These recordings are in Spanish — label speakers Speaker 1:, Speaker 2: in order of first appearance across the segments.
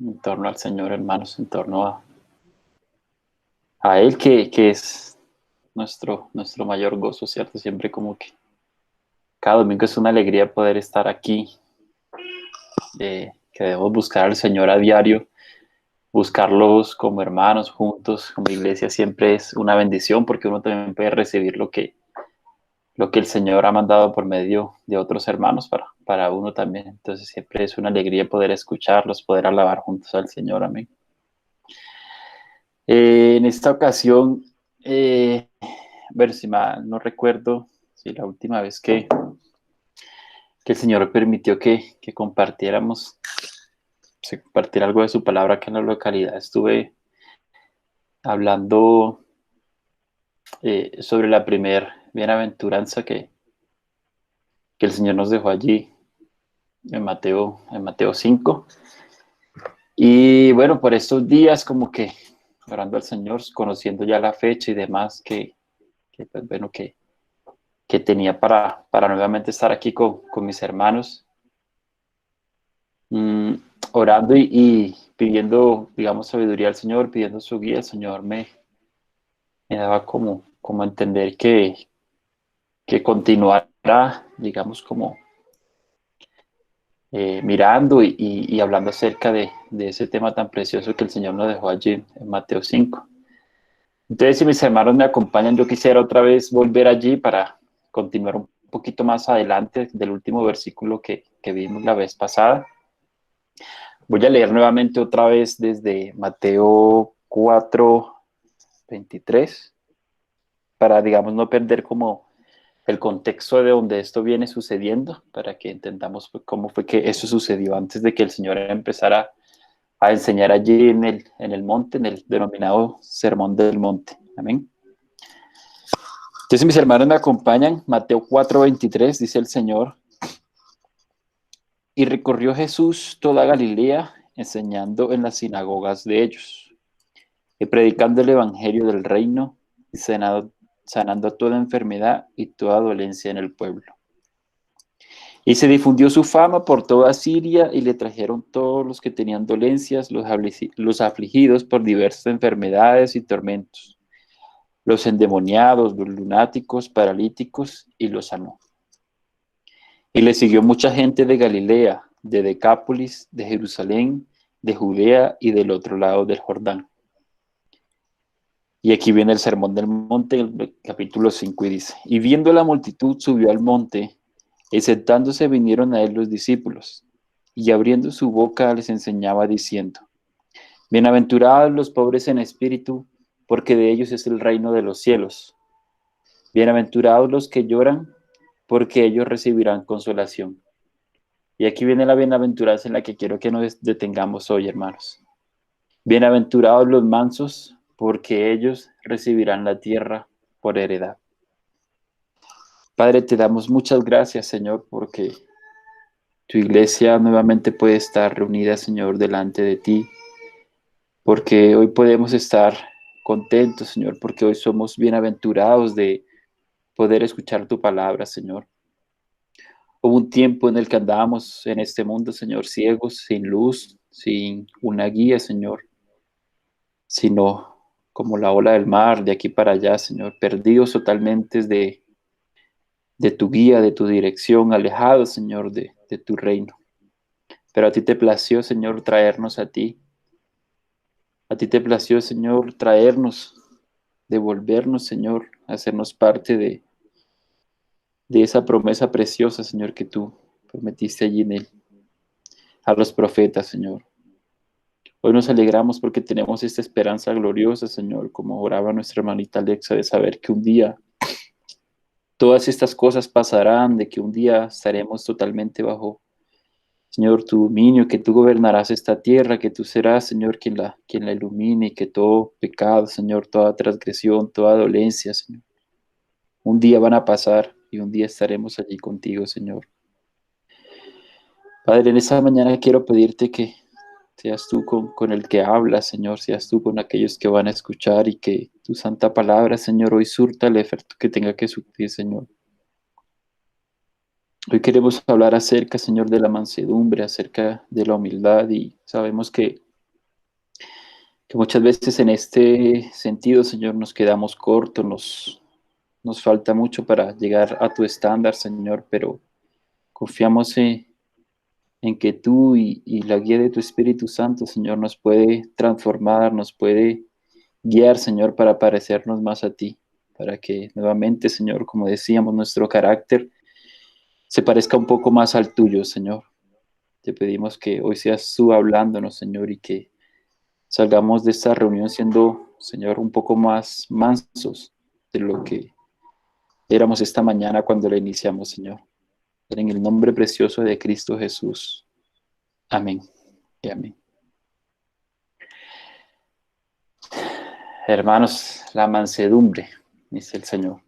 Speaker 1: en torno al Señor, hermanos, en torno a Él, que es nuestro mayor gozo, ¿cierto? Siempre como que cada domingo es una alegría poder estar aquí, que debemos buscar al Señor a diario, buscarlos como hermanos juntos, como iglesia, siempre es una bendición porque uno también puede recibir lo que el Señor ha mandado por medio de otros hermanos para uno también. Entonces siempre es una alegría poder escucharlos, poder alabar juntos al Señor. Amén. En esta ocasión, bueno, si mal no recuerdo, si la última vez que el Señor permitió que compartiéramos, se compartiera algo de su palabra acá en la localidad, estuve hablando sobre la primer bienaventuranza que el Señor nos dejó allí en Mateo 5. Y bueno, por estos días como que orando al Señor, conociendo ya la fecha y demás, pues bueno, que tenía para nuevamente estar aquí con mis hermanos, mm, orando y pidiendo, digamos, sabiduría al Señor, pidiendo su guía. El Señor me daba como a entender que continuara, digamos, como mirando y hablando acerca de ese tema tan precioso que el Señor nos dejó allí en Mateo 5. Entonces, si mis hermanos me acompañan, yo quisiera otra vez volver allí para continuar un poquito más adelante del último versículo que vimos la vez pasada. Voy a leer nuevamente otra vez desde Mateo 4:23 para, digamos, no perder como el contexto de donde esto viene sucediendo, para que entendamos pues, cómo fue que eso sucedió antes de que el Señor empezara a enseñar allí en el monte, en el denominado Sermón del Monte. Amén. Entonces mis hermanos me acompañan, Mateo 4:23, dice el Señor, y recorrió Jesús toda Galilea, enseñando en las sinagogas de ellos, y predicando el evangelio del reino, y sanando toda enfermedad y toda dolencia en el pueblo. Y se difundió su fama por toda Siria, y le trajeron todos los que tenían dolencias, los afligidos por diversas enfermedades y tormentos, los endemoniados, los lunáticos, paralíticos, y los sanó. Y le siguió mucha gente de Galilea, de Decápolis, de Jerusalén, de Judea y del otro lado del Jordán. Y aquí viene el sermón del monte, el capítulo 5, y dice, y viendo la multitud subió al monte, y sentándose vinieron a él los discípulos, y abriendo su boca les enseñaba diciendo, bienaventurados los pobres en espíritu, porque de ellos es el reino de los cielos. Bienaventurados los que lloran, porque ellos recibirán consolación. Y aquí viene la bienaventuranza en la que quiero que nos detengamos hoy, hermanos. Bienaventurados los mansos, porque ellos recibirán la tierra por heredad. Padre, te damos muchas gracias, Señor, porque tu iglesia nuevamente puede estar reunida, Señor, delante de ti, porque hoy podemos estar contentos, Señor, porque hoy somos bienaventurados de poder escuchar tu palabra, Señor. Hubo un tiempo en el que andábamos en este mundo, Señor, ciegos, sin luz, sin una guía, Señor, sino como la ola del mar de aquí para allá, Señor, perdidos totalmente de tu guía, de tu dirección, alejados, Señor, de tu reino. Pero a ti te plació, Señor, traernos a ti. A ti te plació, Señor, traernos, devolvernos, Señor, hacernos parte de esa promesa preciosa, Señor, que tú prometiste allí a los profetas, Señor. Hoy nos alegramos porque tenemos esta esperanza gloriosa, Señor, como oraba nuestra hermanita Alexa, de saber que un día todas estas cosas pasarán, de que un día estaremos totalmente bajo, Señor, tu dominio, que tú gobernarás esta tierra, que tú serás, Señor, quien la ilumine, y que todo pecado, Señor, toda transgresión, toda dolencia, Señor, un día van a pasar y un día estaremos allí contigo, Señor. Padre, en esta mañana quiero pedirte que seas tú con el que habla, Señor, seas tú con aquellos que van a escuchar y que tu santa palabra, Señor, hoy surta el efecto que tenga que surtir, Señor. Hoy queremos hablar acerca, Señor, de la mansedumbre, acerca de la humildad, y sabemos que que muchas veces en este sentido, Señor, nos quedamos cortos, nos falta mucho para llegar a tu estándar, Señor, pero confiamos en que tú y la guía de tu Espíritu Santo, Señor, nos puede transformar, nos puede guiar, Señor, para parecernos más a ti, para que nuevamente, Señor, como decíamos, nuestro carácter se parezca un poco más al tuyo, Señor. Te pedimos que hoy seas tú hablándonos, Señor, y que salgamos de esta reunión siendo, Señor, un poco más mansos de lo que éramos esta mañana cuando la iniciamos, Señor. En el nombre precioso de Cristo Jesús. Amén y amén. Hermanos, la mansedumbre, dice el Señor.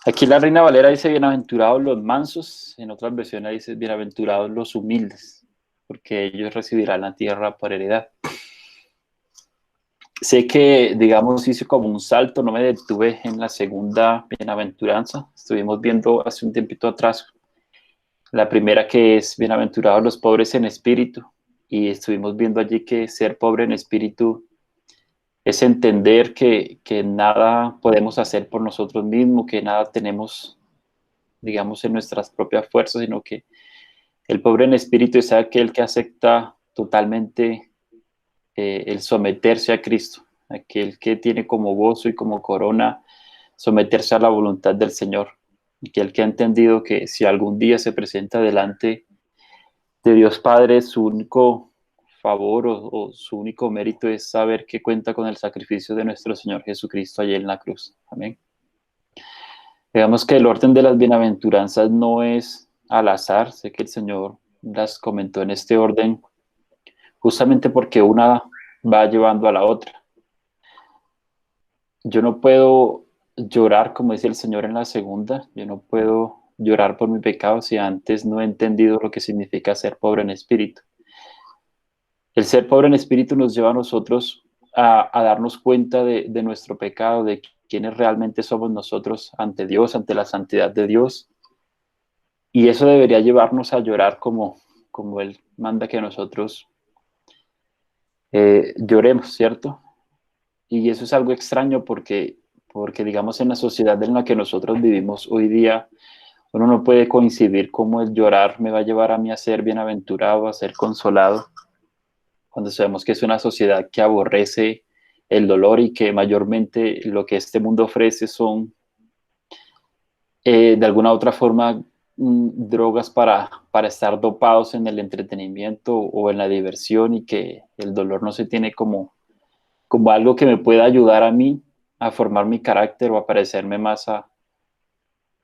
Speaker 1: Aquí la Reina Valera dice bienaventurados los mansos, en otras versiones dice bienaventurados los humildes, porque ellos recibirán la tierra por heredad. Sé que, digamos, hice como un salto, no me detuve en la segunda bienaventuranza. Estuvimos viendo hace un tiempito atrás la primera, que es bienaventurados los pobres en espíritu, y estuvimos viendo allí que ser pobre en espíritu es entender que nada podemos hacer por nosotros mismos, que nada tenemos, digamos, en nuestras propias fuerzas, sino que el pobre en espíritu es aquel que acepta totalmente el someterse a Cristo, aquel que tiene como gozo y como corona someterse a la voluntad del Señor, aquel que ha entendido que si algún día se presenta delante de Dios Padre, su único favor o su único mérito es saber que cuenta con el sacrificio de nuestro Señor Jesucristo allí en la cruz. Amén. Digamos que el orden de las bienaventuranzas no es al azar, sé que el Señor las comentó en este orden, justamente porque una va llevando a la otra. Yo no puedo llorar, como dice el Señor en la segunda, yo no puedo llorar por mi pecado si antes no he entendido lo que significa ser pobre en espíritu. El ser pobre en espíritu nos lleva a nosotros a darnos cuenta de nuestro pecado, de quiénes realmente somos nosotros ante Dios, ante la santidad de Dios. Y eso debería llevarnos a llorar como Él manda que nosotros lloremos, ¿cierto? Y eso es algo extraño porque, digamos, en la sociedad en la que nosotros vivimos hoy día, uno no puede coincidir cómo el llorar me va a llevar a mí a ser bienaventurado, a ser consolado, cuando sabemos que es una sociedad que aborrece el dolor y que mayormente lo que este mundo ofrece son, de alguna u otra forma, drogas para estar dopados en el entretenimiento o en la diversión, y que el dolor no se tiene como algo que me pueda ayudar a mí a formar mi carácter o a parecerme más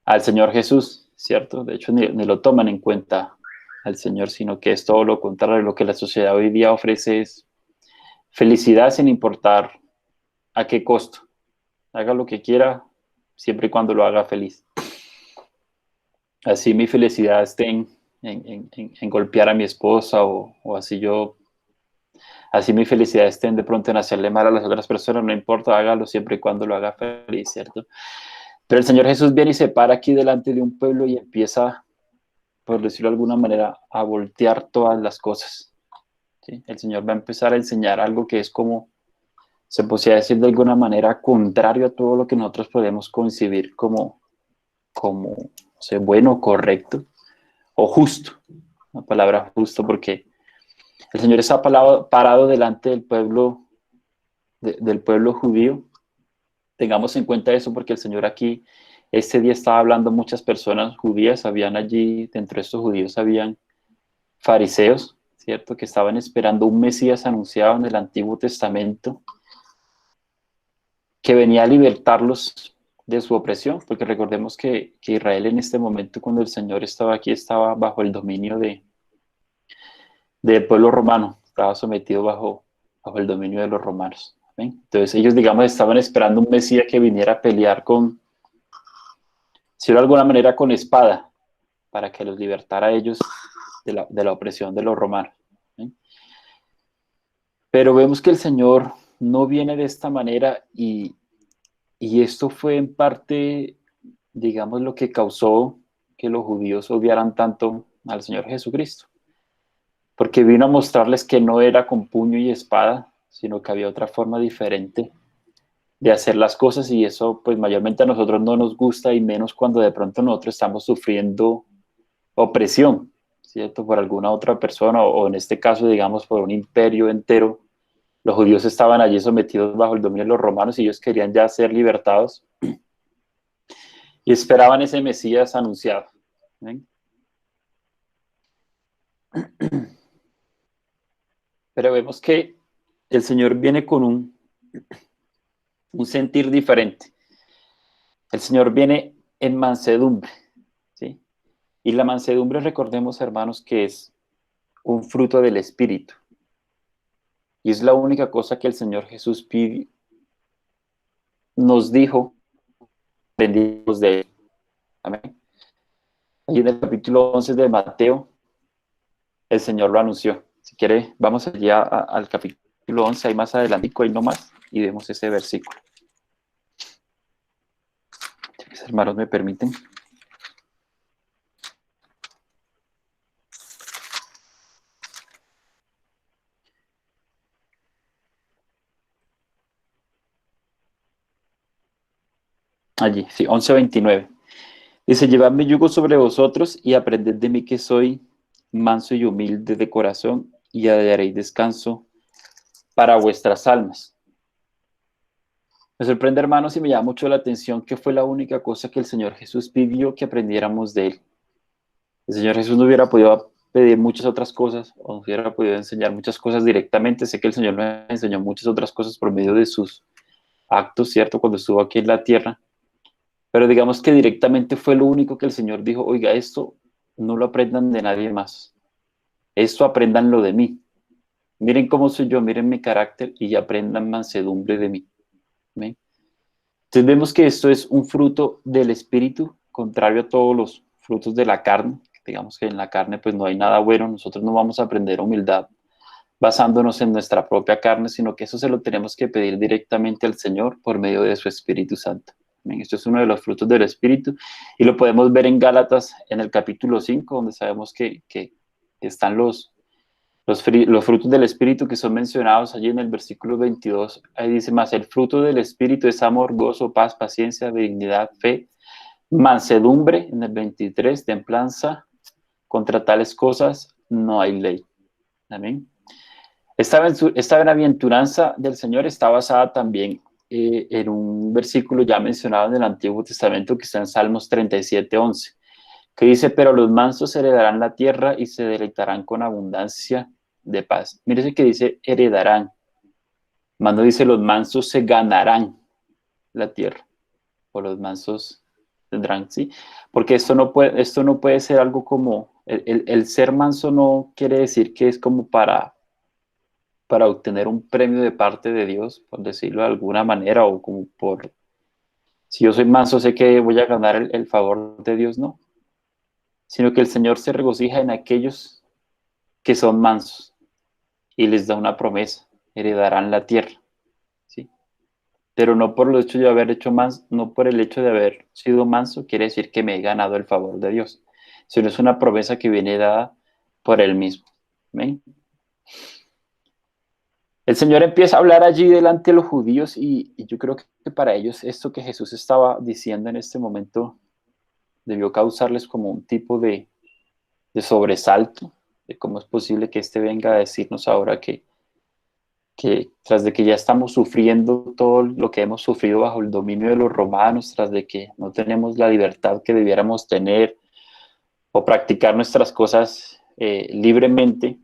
Speaker 1: al Señor Jesús, ¿cierto? De hecho, ni lo toman en cuenta al Señor, sino que es todo lo contrario. Lo que la sociedad hoy día ofrece es felicidad sin importar a qué costo. Haga lo que quiera, siempre y cuando lo haga feliz. Así mi felicidad esté en golpear a mi esposa o así mi felicidad esté de pronto en hacerle mal a las otras personas, no importa, hágalo siempre y cuando lo haga feliz, ¿cierto? Pero el Señor Jesús viene y se para aquí delante de un pueblo y empieza, por decirlo de alguna manera, a voltear todas las cosas, ¿sí? El Señor va a empezar a enseñar algo que es como, se podría decir de alguna manera, contrario a todo lo que nosotros podemos concebir como o sea, bueno, correcto o justo. La palabra justo, porque el Señor está parado delante del pueblo, del pueblo judío. Tengamos en cuenta eso porque el Señor aquí, este día estaba hablando a muchas personas judías, habían allí, dentro de estos judíos, habían fariseos, ¿cierto? Que estaban esperando un Mesías anunciado en el Antiguo Testamento, que venía a libertarlos de su opresión, porque recordemos que Israel en este momento, cuando el Señor estaba aquí, estaba bajo el dominio del pueblo romano, estaba sometido bajo el dominio de los romanos. ¿Ven? Entonces ellos, digamos, estaban esperando un Mesías que viniera a pelear si de alguna manera, con espada, para que los libertara a ellos de la opresión de los romanos. ¿Ven? Pero vemos que el Señor no viene de esta manera y esto fue en parte, digamos, lo que causó que los judíos odiaran tanto al Señor Jesucristo, porque vino a mostrarles que no era con puño y espada, sino que había otra forma diferente de hacer las cosas, y eso pues mayormente a nosotros no nos gusta, y menos cuando de pronto nosotros estamos sufriendo opresión, ¿cierto? Por alguna otra persona, o en este caso, digamos, por un imperio entero. Los judíos estaban allí sometidos bajo el dominio de los romanos y ellos querían ya ser libertados y esperaban ese Mesías anunciado. ¿Ven? Pero vemos que el Señor viene con un sentir diferente. El Señor viene en mansedumbre, ¿sí? Y la mansedumbre, recordemos, hermanos, que es un fruto del Espíritu. Y es la única cosa que el Señor Jesús nos dijo, aprendimos de él. Amén. Allí en el capítulo 11 de Mateo, el Señor lo anunció. Si quiere, vamos allá al capítulo 11, ahí más adelante, ahí nomás, y vemos ese versículo. Si mis hermanos me permiten. Allí, sí, 11:29. Dice, llevad mi yugo sobre vosotros y aprended de mí, que soy manso y humilde de corazón, y hallaréis descanso para vuestras almas. Me sorprende, hermanos, y me llama mucho la atención que fue la única cosa que el Señor Jesús pidió que aprendiéramos de él. El Señor Jesús no hubiera podido pedir muchas otras cosas, o no hubiera podido enseñar muchas cosas directamente. Sé que el Señor nos enseñó muchas otras cosas por medio de sus actos, ¿cierto? Cuando estuvo aquí en la tierra. Pero digamos que directamente fue lo único que el Señor dijo: oiga, esto no lo aprendan de nadie más. Esto apréndanlo de mí. Miren cómo soy yo, miren mi carácter, y aprendan mansedumbre de mí. ¿Ven? Entonces vemos que esto es un fruto del Espíritu, contrario a todos los frutos de la carne. Digamos que en la carne pues no hay nada bueno. Nosotros no vamos a aprender humildad basándonos en nuestra propia carne, sino que eso se lo tenemos que pedir directamente al Señor por medio de su Espíritu Santo. Amén. Esto es uno de los frutos del Espíritu, y lo podemos ver en Gálatas en el capítulo 5, donde sabemos que están los frutos del Espíritu que son mencionados allí en el versículo 22. Ahí dice: más el fruto del Espíritu es amor, gozo, paz, paciencia, benignidad, fe, mansedumbre. En el 23, templanza. Contra tales cosas no hay ley. Amén. Esta bienaventuranza del Señor está basada también en un versículo ya mencionado en el Antiguo Testamento, que está en Salmos 37:11, que dice: pero los mansos heredarán la tierra y se deleitarán con abundancia de paz. Mire que dice heredarán, más no dice los mansos se ganarán la tierra, o los mansos tendrán, ¿sí? Porque esto no puede ser algo como, el ser manso no quiere decir que es como para obtener un premio de parte de Dios, por decirlo de alguna manera, o como si yo soy manso, sé que voy a ganar el favor de Dios, no, sino que el Señor se regocija en aquellos que son mansos y les da una promesa: heredarán la tierra, ¿sí? Pero no por el hecho de haber hecho manso, no por el hecho de haber sido manso, quiere decir que me he ganado el favor de Dios, sino es una promesa que viene dada por Él mismo. ¿Amén? El Señor empieza a hablar allí delante de los judíos, y yo creo que para ellos esto que Jesús estaba diciendo en este momento debió causarles como un tipo de sobresalto, de cómo es posible que éste venga a decirnos ahora que tras de que ya estamos sufriendo todo lo que hemos sufrido bajo el dominio de los romanos, tras de que no tenemos la libertad que debiéramos tener o practicar nuestras cosas libremente,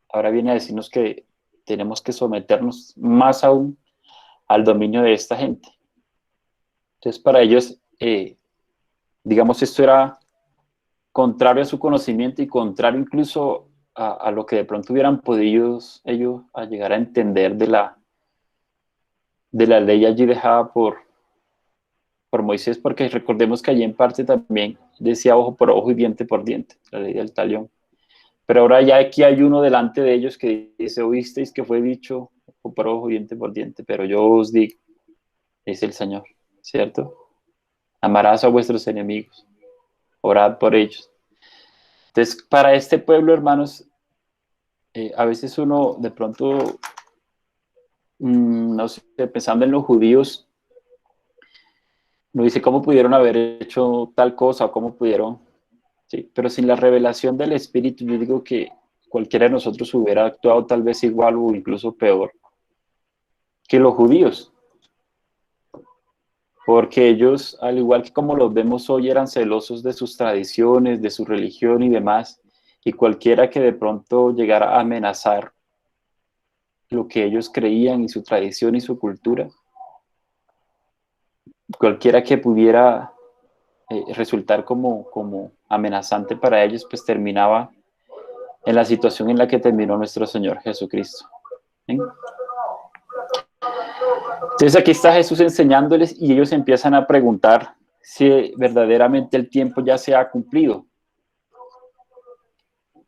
Speaker 1: ahora viene a decirnos que tenemos que someternos más aún al dominio de esta gente. Entonces, para ellos, digamos, esto era contrario a su conocimiento y contrario incluso a lo que de pronto hubieran podido ellos a llegar a entender de la ley allí dejada por Moisés, porque recordemos que allí en parte también decía ojo por ojo y diente por diente, la ley del talión. Pero ahora ya aquí hay uno delante de ellos que dice: oísteis que fue dicho ojo por ojo, diente por diente, pero yo os digo, dice el Señor, ¿cierto? Amarás a vuestros enemigos, orad por ellos. Entonces, para este pueblo, hermanos, a veces uno de pronto no sé, pensando en los judíos, no dice cómo pudieron haber hecho tal cosa o cómo pudieron, sí, pero sin la revelación del Espíritu, yo digo que cualquiera de nosotros hubiera actuado tal vez igual o incluso peor que los judíos, porque ellos, al igual que como los vemos hoy, eran celosos de sus tradiciones, de su religión y demás, y cualquiera que de pronto llegara a amenazar lo que ellos creían y su tradición y su cultura, cualquiera que pudiera resultar como amenazante para ellos, pues terminaba en la situación en la que terminó nuestro Señor Jesucristo. ¿Sí? Entonces aquí está Jesús enseñándoles y ellos empiezan a preguntar si verdaderamente el tiempo ya se ha cumplido.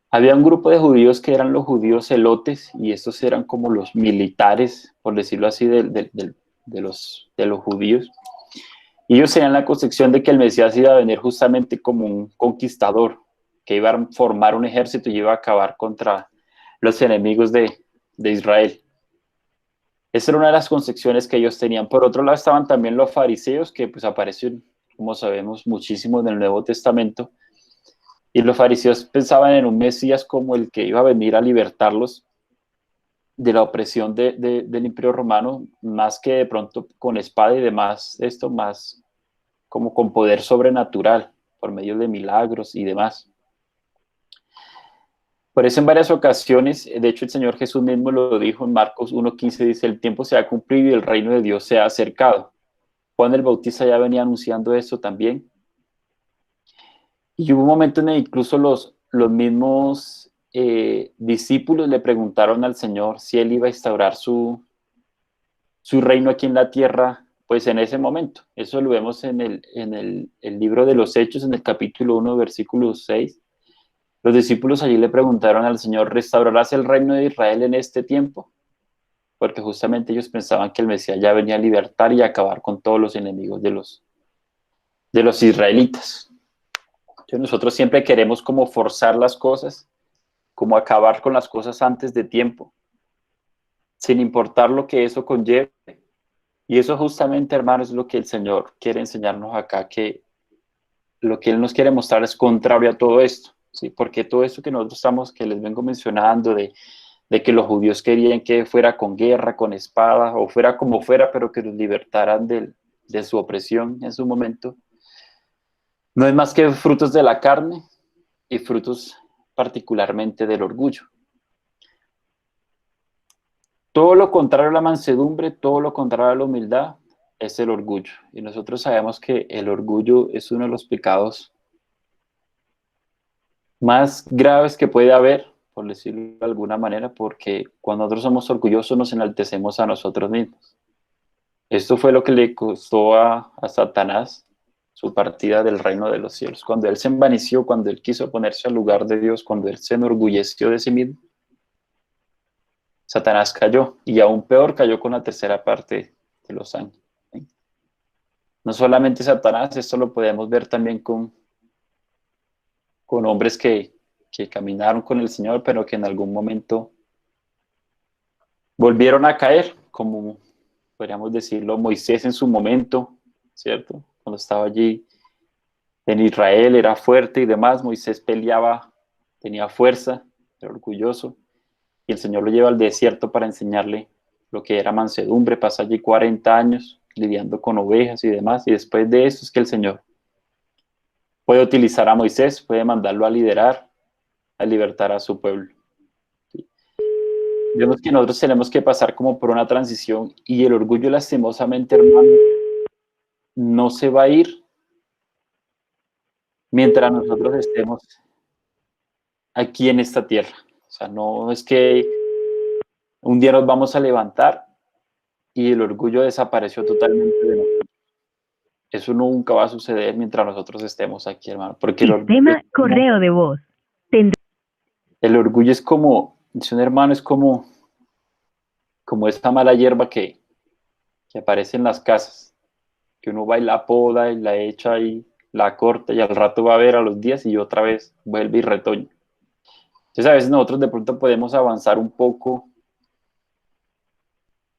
Speaker 1: Había un grupo de judíos que eran los judíos celotes y estos eran como los militares, por decirlo así, de los judíos. Y ellos tenían la concepción de que el Mesías iba a venir justamente como un conquistador, que iba a formar un ejército y iba a acabar contra los enemigos de Israel. Esa era una de las concepciones que ellos tenían. Por otro lado estaban también los fariseos, que pues aparecen, como sabemos, muchísimo en el Nuevo Testamento. Y los fariseos pensaban en un Mesías como el que iba a venir a libertarlos de la opresión del Imperio Romano, más que de pronto con espada y demás, esto más como con poder sobrenatural, por medio de milagros y demás. Por eso en varias ocasiones, de hecho el Señor Jesús mismo lo dijo en Marcos 1:15, dice, el tiempo se ha cumplido y el reino de Dios se ha acercado. Juan el Bautista ya venía anunciando esto también. Y hubo un momento en el que incluso los mismos discípulos le preguntaron al Señor si él iba a instaurar su reino aquí en la tierra, pues en ese momento. Eso lo vemos en el libro de los Hechos, en el capítulo 1, versículo 6. Los discípulos allí le preguntaron al Señor, ¿restaurarás el reino de Israel en este tiempo? Porque justamente ellos pensaban que el Mesías ya venía a libertar y a acabar con todos los enemigos de los israelitas. Entonces nosotros siempre queremos como forzar las cosas, como acabar con las cosas antes de tiempo, sin importar lo que eso conlleve. Y eso justamente, hermanos, es lo que el Señor quiere enseñarnos acá, que lo que Él nos quiere mostrar es contrario a todo esto, ¿sí? Porque todo esto que nosotros estamos, que les vengo mencionando, de que los judíos querían que fuera con guerra, con espada, o fuera como fuera, pero que los libertaran de su opresión en su momento, no es más que frutos de la carne y frutos particularmente del orgullo. Todo lo contrario a la mansedumbre, todo lo contrario a la humildad, es el orgullo. Y nosotros sabemos que el orgullo es uno de los pecados más graves que puede haber, por decirlo de alguna manera, porque cuando nosotros somos orgullosos nos enaltecemos a nosotros mismos. Esto fue lo que le costó a Satanás su partida del reino de los cielos. Cuando él se envaneció, cuando él quiso ponerse al lugar de Dios, cuando él se enorgulleció de sí mismo, Satanás cayó y aún peor cayó con la tercera parte de los ángeles. No solamente Satanás, esto lo podemos ver también con hombres que caminaron con el Señor, pero que en algún momento volvieron a caer, como podríamos decirlo, Moisés en su momento, ¿cierto? Cuando estaba allí en Israel, era fuerte y demás, Moisés peleaba, tenía fuerza, era orgulloso, y el Señor lo lleva al desierto para enseñarle lo que era mansedumbre, pasa allí 40 años lidiando con ovejas y demás, y después de eso es que el Señor puede utilizar a Moisés, puede mandarlo a liderar, a libertar a su pueblo. Vemos que nosotros tenemos que pasar como por una transición y el orgullo lastimosamente, hermano, no se va a ir mientras nosotros estemos aquí en esta tierra. O sea, no es que un día nos vamos a levantar y el orgullo desapareció totalmente de nosotros. Eso nunca va a suceder mientras nosotros estemos aquí, hermano, porque
Speaker 2: Sistema correo de voz.
Speaker 1: El orgullo es como, dice un hermano, es como esta mala hierba que aparece en las casas, que uno va y la poda y la echa y la corta y al rato va a ver a los días y otra vez vuelve y retoña. Entonces a veces nosotros de pronto podemos avanzar un poco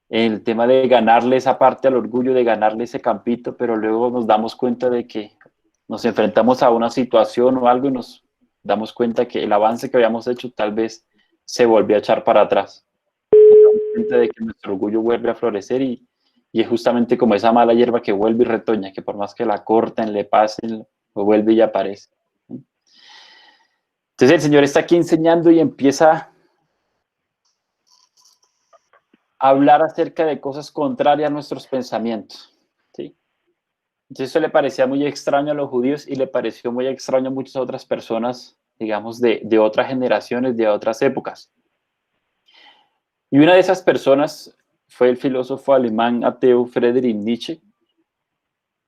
Speaker 1: el tema de ganarle esa parte al orgullo, de ganarle ese campito, pero luego nos damos cuenta de que nos enfrentamos a una situación o algo y nos damos cuenta que el avance que habíamos hecho tal vez se volvió a echar para atrás. Nos damos cuenta de que nuestro orgullo vuelve a florecer y es justamente como esa mala hierba que vuelve y retoña, que por más que la corten, le pasen, vuelve y aparece. Entonces el Señor está aquí enseñando y empieza a hablar acerca de cosas contrarias a nuestros pensamientos, ¿sí? Entonces eso le parecía muy extraño a los judíos y le pareció muy extraño a muchas otras personas, digamos, de otras generaciones, de otras épocas. Y una de esas personas fue el filósofo alemán ateo Friedrich Nietzsche,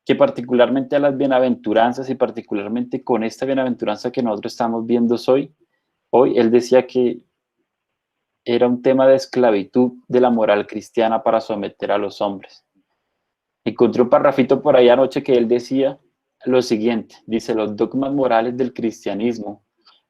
Speaker 1: que particularmente a las bienaventuranzas y particularmente con esta bienaventuranza que nosotros estamos viendo hoy él decía que era un tema de esclavitud de la moral cristiana para someter a los hombres. Encontré un parrafito por ahí anoche que él decía lo siguiente, dice, los dogmas morales del cristianismo,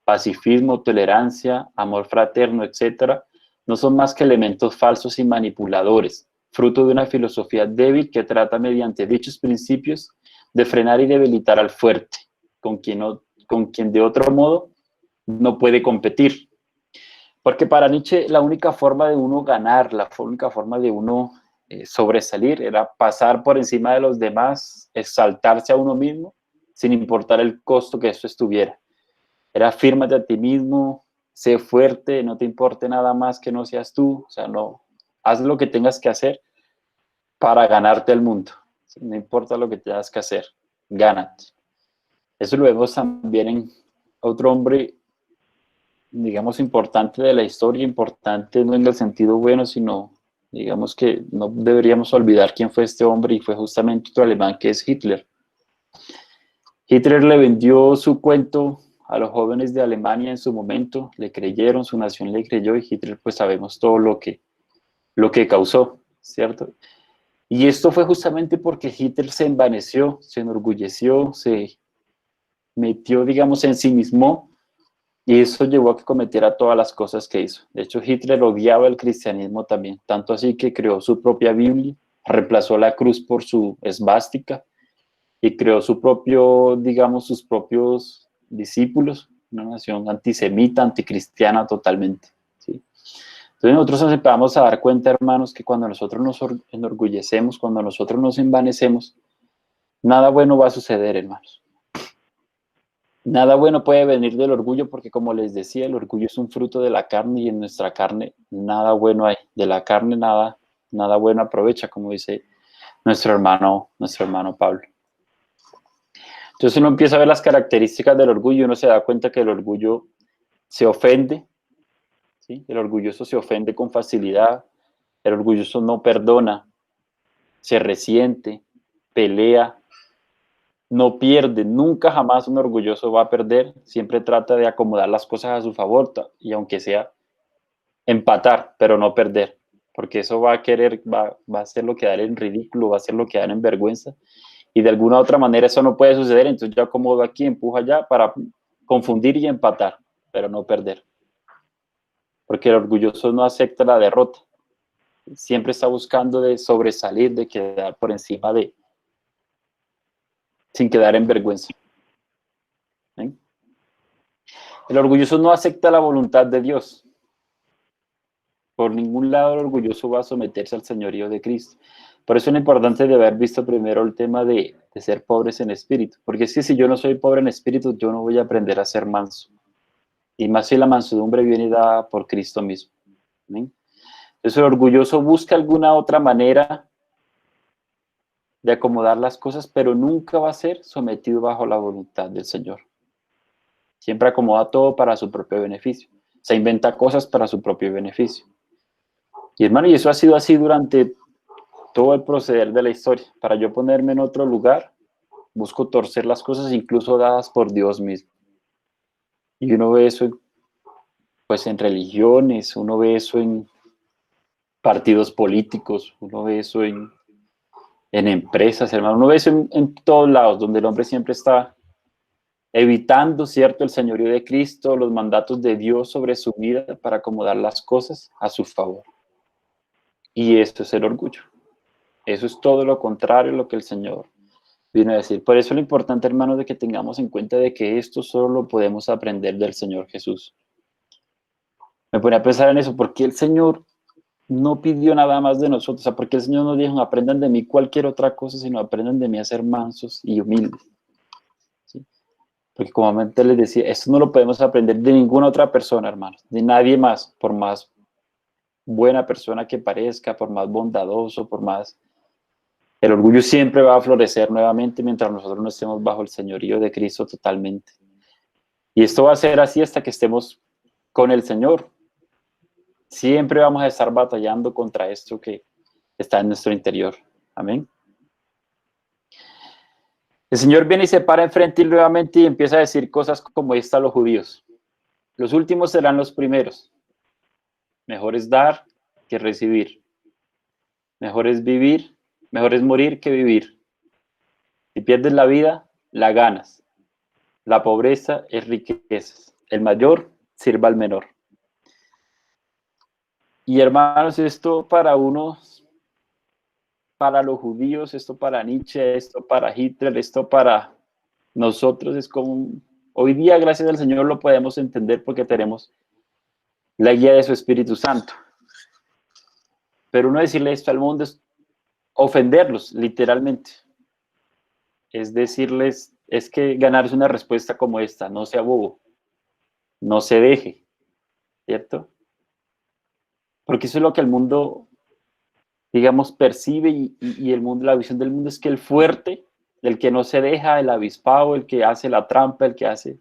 Speaker 1: pacifismo, tolerancia, amor fraterno, etcétera, no son más que elementos falsos y manipuladores, fruto de una filosofía débil que trata mediante dichos principios de frenar y debilitar al fuerte, con quien de otro modo no puede competir. Porque para Nietzsche la única forma de uno ganar, la única forma de uno sobresalir era pasar por encima de los demás, exaltarse a uno mismo, sin importar el costo que eso estuviera. Era fírmate a ti mismo, sé fuerte, no te importe nada más que no seas tú, o sea, no, haz lo que tengas que hacer para ganarte el mundo. No importa lo que tengas que hacer, gánate. Eso lo vemos también en otro hombre, digamos, importante de la historia, importante no en el sentido bueno, sino, digamos que no deberíamos olvidar quién fue este hombre y fue justamente otro alemán que es Hitler. Hitler le vendió su cuento a los jóvenes de Alemania en su momento, le creyeron, su nación le creyó y Hitler pues sabemos todo lo que causó, ¿cierto? Y esto fue justamente porque Hitler se envaneció, se enorgulleció, se metió, digamos, en sí mismo y eso llevó a que cometiera todas las cosas que hizo. De hecho, Hitler odiaba el cristianismo también, tanto así que creó su propia Biblia, reemplazó la cruz por su esvástica y creó su propio, digamos, sus propios discípulos, una nación antisemita, anticristiana totalmente, ¿sí? Entonces nosotros nos empezamos a dar cuenta, hermanos, que cuando nosotros nos enorgullecemos, cuando nosotros nos envanecemos, nada bueno va a suceder, hermanos. Nada bueno puede venir del orgullo porque, como les decía, el orgullo es un fruto de la carne y en nuestra carne nada bueno hay. De la carne nada bueno aprovecha, como dice nuestro hermano Pablo. Entonces uno empieza a ver las características del orgullo y uno se da cuenta que el orgullo se ofende, ¿sí? El orgulloso se ofende con facilidad, el orgulloso no perdona, se resiente, pelea, no pierde, nunca jamás un orgulloso va a perder, siempre trata de acomodar las cosas a su favor y aunque sea empatar, pero no perder, porque eso va a hacerlo quedar en ridículo, va a hacerlo quedar en vergüenza y de alguna u otra manera eso no puede suceder, entonces yo acomodo aquí, empujo allá para confundir y empatar, pero no perder, porque el orgulloso no acepta la derrota, siempre está buscando de sobresalir, de quedar por encima sin quedar en vergüenza. ¿Sí? El orgulloso no acepta la voluntad de Dios. Por ningún lado el orgulloso va a someterse al señorío de Cristo. Por eso es importante de haber visto primero el tema de ser pobres en espíritu. Porque es que si yo no soy pobre en espíritu, yo no voy a aprender a ser manso. Y más si la mansedumbre viene dada por Cristo mismo. ¿Sí? Entonces el orgulloso busca alguna otra manera de acomodar las cosas, pero nunca va a ser sometido bajo la voluntad del Señor. Siempre acomoda todo para su propio beneficio. Se inventa cosas para su propio beneficio. Y hermano, y eso ha sido así durante todo el proceder de la historia. Para yo ponerme en otro lugar, busco torcer las cosas incluso dadas por Dios mismo. Y uno ve eso pues en religiones, uno ve eso en partidos políticos, uno ve eso en empresas, hermano, uno ve eso en todos lados, donde el hombre siempre está evitando, ¿cierto?, el señorío de Cristo, los mandatos de Dios sobre su vida para acomodar las cosas a su favor. Y esto es el orgullo. Eso es todo lo contrario a lo que el Señor vino a decir. Por eso lo importante, hermanos, de que tengamos en cuenta de que esto solo lo podemos aprender del Señor Jesús. Me ponía a pensar en eso, porque el Señor no pidió nada más de nosotros, o sea, porque el Señor nos dijo, aprendan de mí cualquier otra cosa, sino aprendan de mí a ser mansos y humildes. ¿Sí? Porque como antes les decía, esto no lo podemos aprender de ninguna otra persona, hermanos, de nadie más, por más buena persona que parezca, por más bondadoso, por más... El orgullo siempre va a florecer nuevamente mientras nosotros no estemos bajo el señorío de Cristo totalmente. Y esto va a ser así hasta que estemos con el Señor. Siempre vamos a estar batallando contra esto que está en nuestro interior. Amén. El Señor viene y se para enfrente nuevamente y empieza a decir cosas como esta a los judíos. Los últimos serán los primeros. Mejor es dar que recibir. Mejor es vivir, mejor es morir que vivir. Si pierdes la vida, la ganas. La pobreza es riqueza. El mayor sirva al menor. Y hermanos, esto para unos, para los judíos, esto para Nietzsche, esto para Hitler, esto para nosotros es como, hoy día gracias al Señor lo podemos entender porque tenemos la guía de su Espíritu Santo. Pero uno decirle esto al mundo es ofenderlos, literalmente. Es decirles, es que ganarse una respuesta como esta, no sea bobo, no se deje, ¿cierto? Porque eso es lo que el mundo, digamos, percibe y el mundo, la visión del mundo es que el fuerte, el que no se deja, el avispado, el que hace la trampa, el que hace,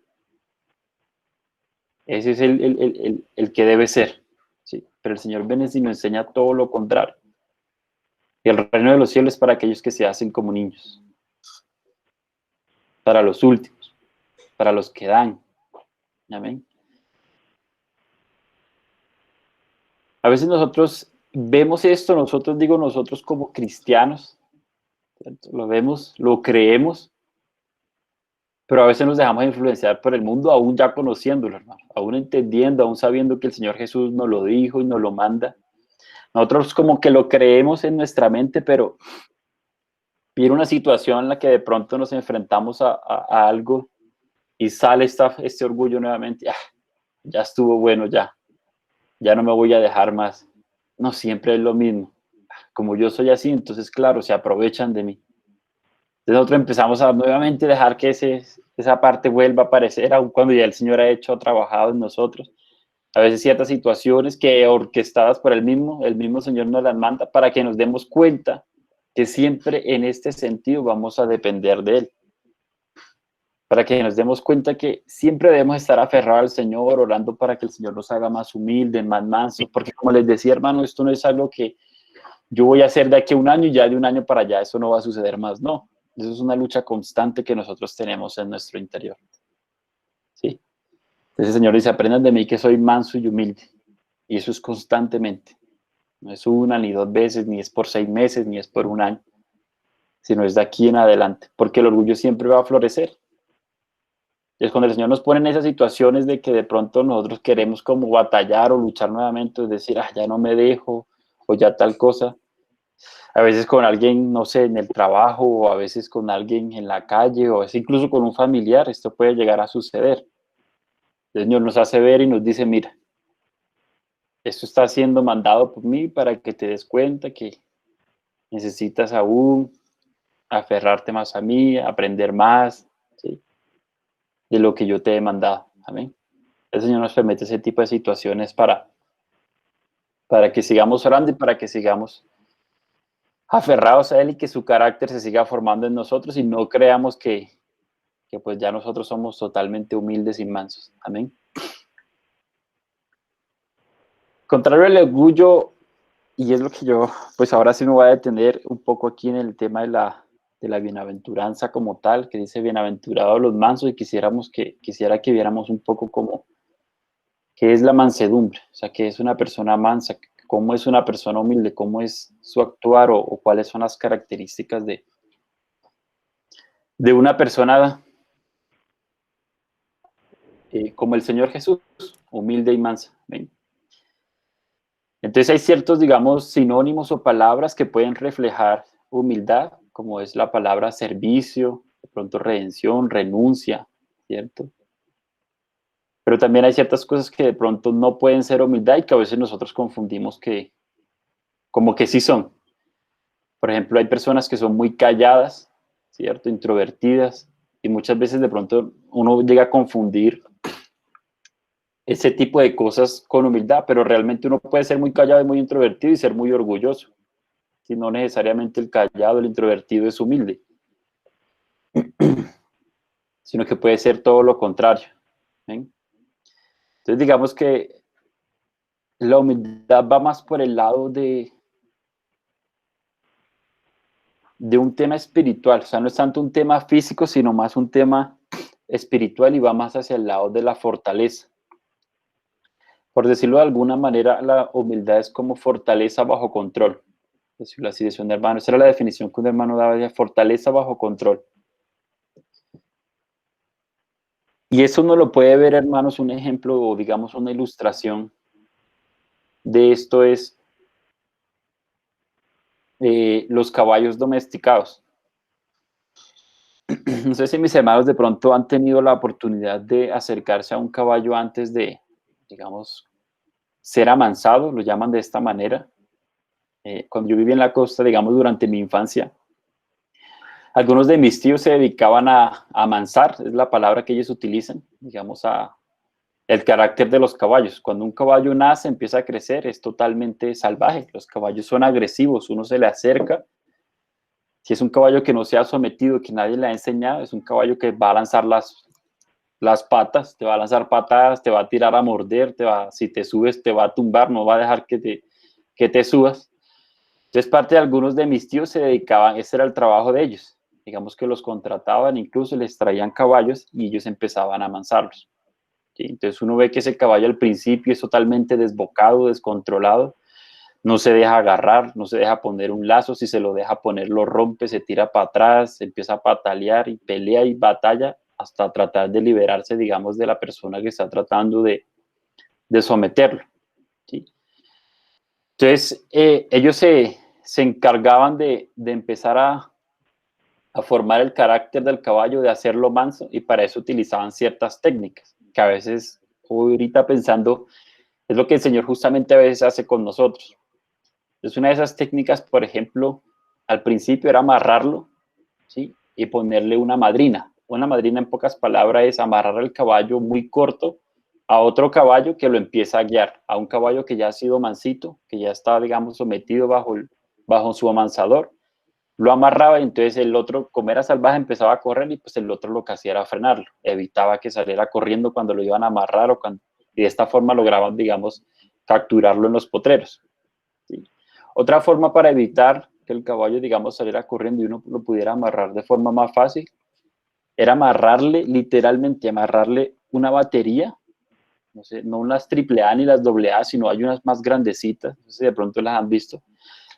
Speaker 1: ese es el que debe ser, ¿sí? Pero el Señor viene y nos enseña todo lo contrario. Y el reino de los cielos es para aquellos que se hacen como niños, para los últimos, para los que dan. Amén. A veces nosotros vemos esto, nosotros digo nosotros como cristianos, ¿cierto? Lo vemos, lo creemos, pero a veces nos dejamos influenciar por el mundo aún ya conociéndolo, hermano, aún entendiendo, aún sabiendo que el Señor Jesús nos lo dijo y nos lo manda. Nosotros como que lo creemos en nuestra mente, pero viene una situación en la que de pronto nos enfrentamos a algo y sale este orgullo nuevamente. Ah, ya estuvo bueno, ya no me voy a dejar más. No, siempre es lo mismo. Como yo soy así, entonces claro, se aprovechan de mí. Entonces nosotros empezamos a nuevamente dejar que esa parte vuelva a aparecer, aun cuando ya el Señor ha hecho, ha trabajado en nosotros. A veces ciertas situaciones que orquestadas por el mismo Señor nos las manda para que nos demos cuenta que siempre en este sentido vamos a depender de Él. Para que nos demos cuenta que siempre debemos estar aferrados al Señor, orando para que el Señor nos haga más humildes, más mansos, porque como les decía, hermano, esto no es algo que yo voy a hacer de aquí a un año y ya de un año para allá eso no va a suceder más, no. Eso es una lucha constante que nosotros tenemos en nuestro interior. ¿Sí? Entonces el Señor dice, aprendan de mí que soy manso y humilde. Y eso es constantemente. No es una ni dos veces, ni es por 6 meses, ni es por un año, sino es de aquí en adelante, porque el orgullo siempre va a florecer. Es cuando el Señor nos pone en esas situaciones de que de pronto nosotros queremos como batallar o luchar nuevamente, es decir, ah, ya no me dejo, o ya tal cosa. A veces con alguien, no sé, en el trabajo, o a veces con alguien en la calle, o a veces incluso con un familiar, esto puede llegar a suceder. El Señor nos hace ver y nos dice, mira, esto está siendo mandado por mí para que te des cuenta que necesitas aún aferrarte más a mí, aprender más, ¿sí? De lo que yo te he mandado. Amén. El Señor nos permite ese tipo de situaciones para que sigamos orando y para que sigamos aferrados a Él y que su carácter se siga formando en nosotros y no creamos que pues ya nosotros somos totalmente humildes y mansos. Amén. Contrario al orgullo, y es lo que yo, pues ahora sí me voy a detener un poco aquí en el tema de la bienaventuranza como tal, que dice bienaventurados los mansos, y quisiera que viéramos un poco como qué es la mansedumbre, o sea, qué es una persona mansa, cómo es una persona humilde, cómo es su actuar o cuáles son las características de una persona como el Señor Jesús, humilde y mansa. ¿Ven? Entonces hay ciertos, digamos, sinónimos o palabras que pueden reflejar humildad, como es la palabra servicio, de pronto redención, renuncia, ¿cierto? Pero también hay ciertas cosas que de pronto no pueden ser humildad y que a veces nosotros confundimos que como que sí son. Por ejemplo, hay personas que son muy calladas, ¿cierto? Introvertidas, y muchas veces de pronto uno llega a confundir ese tipo de cosas con humildad, pero realmente uno puede ser muy callado y muy introvertido y ser muy orgulloso. Si no necesariamente el callado, el introvertido es humilde, sino que puede ser todo lo contrario. ¿Ven? Entonces digamos que la humildad va más por el lado de un tema espiritual, o sea, no es tanto un tema físico, sino más un tema espiritual y va más hacia el lado de la fortaleza. Por decirlo de alguna manera, la humildad es como fortaleza bajo control. Decirlo así, de un hermano. Esa era la definición que un hermano daba de fortaleza bajo control. Y eso uno lo puede ver, hermanos, un ejemplo o digamos una ilustración de esto es los caballos domesticados. No sé si mis hermanos de pronto han tenido la oportunidad de acercarse a un caballo antes de, digamos, ser amansado, lo llaman de esta manera. Cuando yo vivía en la costa, digamos, durante mi infancia, algunos de mis tíos se dedicaban a amansar, es la palabra que ellos utilizan, digamos, a el carácter de los caballos. Cuando un caballo nace, empieza a crecer, es totalmente salvaje. Los caballos son agresivos, uno se le acerca. Si es un caballo que no se ha sometido, que nadie le ha enseñado, es un caballo que va a lanzar las patas, te va a lanzar patadas, te va a tirar a morder, si te subes te va a tumbar, no va a dejar que te subas. Entonces parte de algunos de mis tíos se dedicaban, ese era el trabajo de ellos. Digamos que los contrataban, incluso les traían caballos y ellos empezaban a amansarlos. ¿Sí? Entonces uno ve que ese caballo al principio es totalmente desbocado, descontrolado, no se deja agarrar, no se deja poner un lazo, si se lo deja poner lo rompe, se tira para atrás, empieza a patalear y pelea y batalla hasta tratar de liberarse, digamos, de la persona que está tratando de someterlo. ¿Sí? Entonces ellos se encargaban de empezar a formar el carácter del caballo, de hacerlo manso, y para eso utilizaban ciertas técnicas, que a veces, ahorita pensando, es lo que el Señor justamente a veces hace con nosotros. Entonces, una de esas técnicas, por ejemplo, al principio era amarrarlo, ¿sí? Y ponerle una madrina. Una madrina, en pocas palabras, es amarrar el caballo muy corto a otro caballo que lo empieza a guiar, a un caballo que ya ha sido mansito, que ya está, digamos, sometido bajo su amansador. Lo amarraba y entonces el otro, como era salvaje, empezaba a correr y pues el otro lo que hacía era frenarlo. Evitaba que saliera corriendo cuando lo iban a amarrar y de esta forma lograban, digamos, capturarlo en los potreros. ¿Sí? Otra forma para evitar que el caballo, digamos, saliera corriendo y uno lo pudiera amarrar de forma más fácil, era amarrarle, literalmente amarrarle una batería, no sé, no unas triple A ni las doble A, sino hay unas más grandecitas, no sé si de pronto las han visto.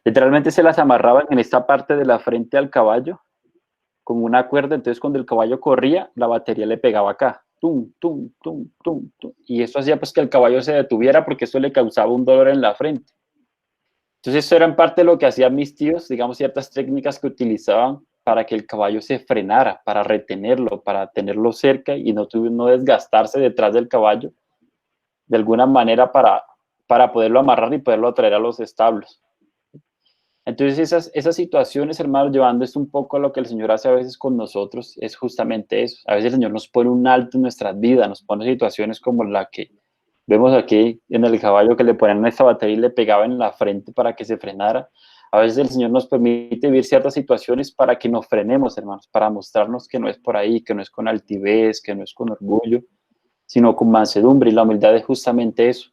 Speaker 1: Literalmente se las amarraban en esta parte de la frente al caballo con una cuerda, entonces cuando el caballo corría, la batería le pegaba acá, tum, tum, tum, tum, tum, y eso hacía pues que el caballo se detuviera porque eso le causaba un dolor en la frente. Entonces eso era en parte lo que hacían mis tíos, digamos, ciertas técnicas que utilizaban para que el caballo se frenara, para retenerlo, para tenerlo cerca y no desgastarse detrás del caballo, de alguna manera para poderlo amarrar y poderlo traer a los establos. Entonces esas situaciones, hermanos, llevando esto un poco a lo que el Señor hace a veces con nosotros, es justamente eso. A veces el Señor nos pone un alto en nuestras vidas, nos pone situaciones como la que vemos aquí en el caballo que le ponían esta batería y le pegaban en la frente para que se frenara. A veces el Señor nos permite vivir ciertas situaciones para que nos frenemos, hermanos, para mostrarnos que no es por ahí, que no es con altivez, que no es con orgullo, sino con mansedumbre. Y la humildad es justamente eso.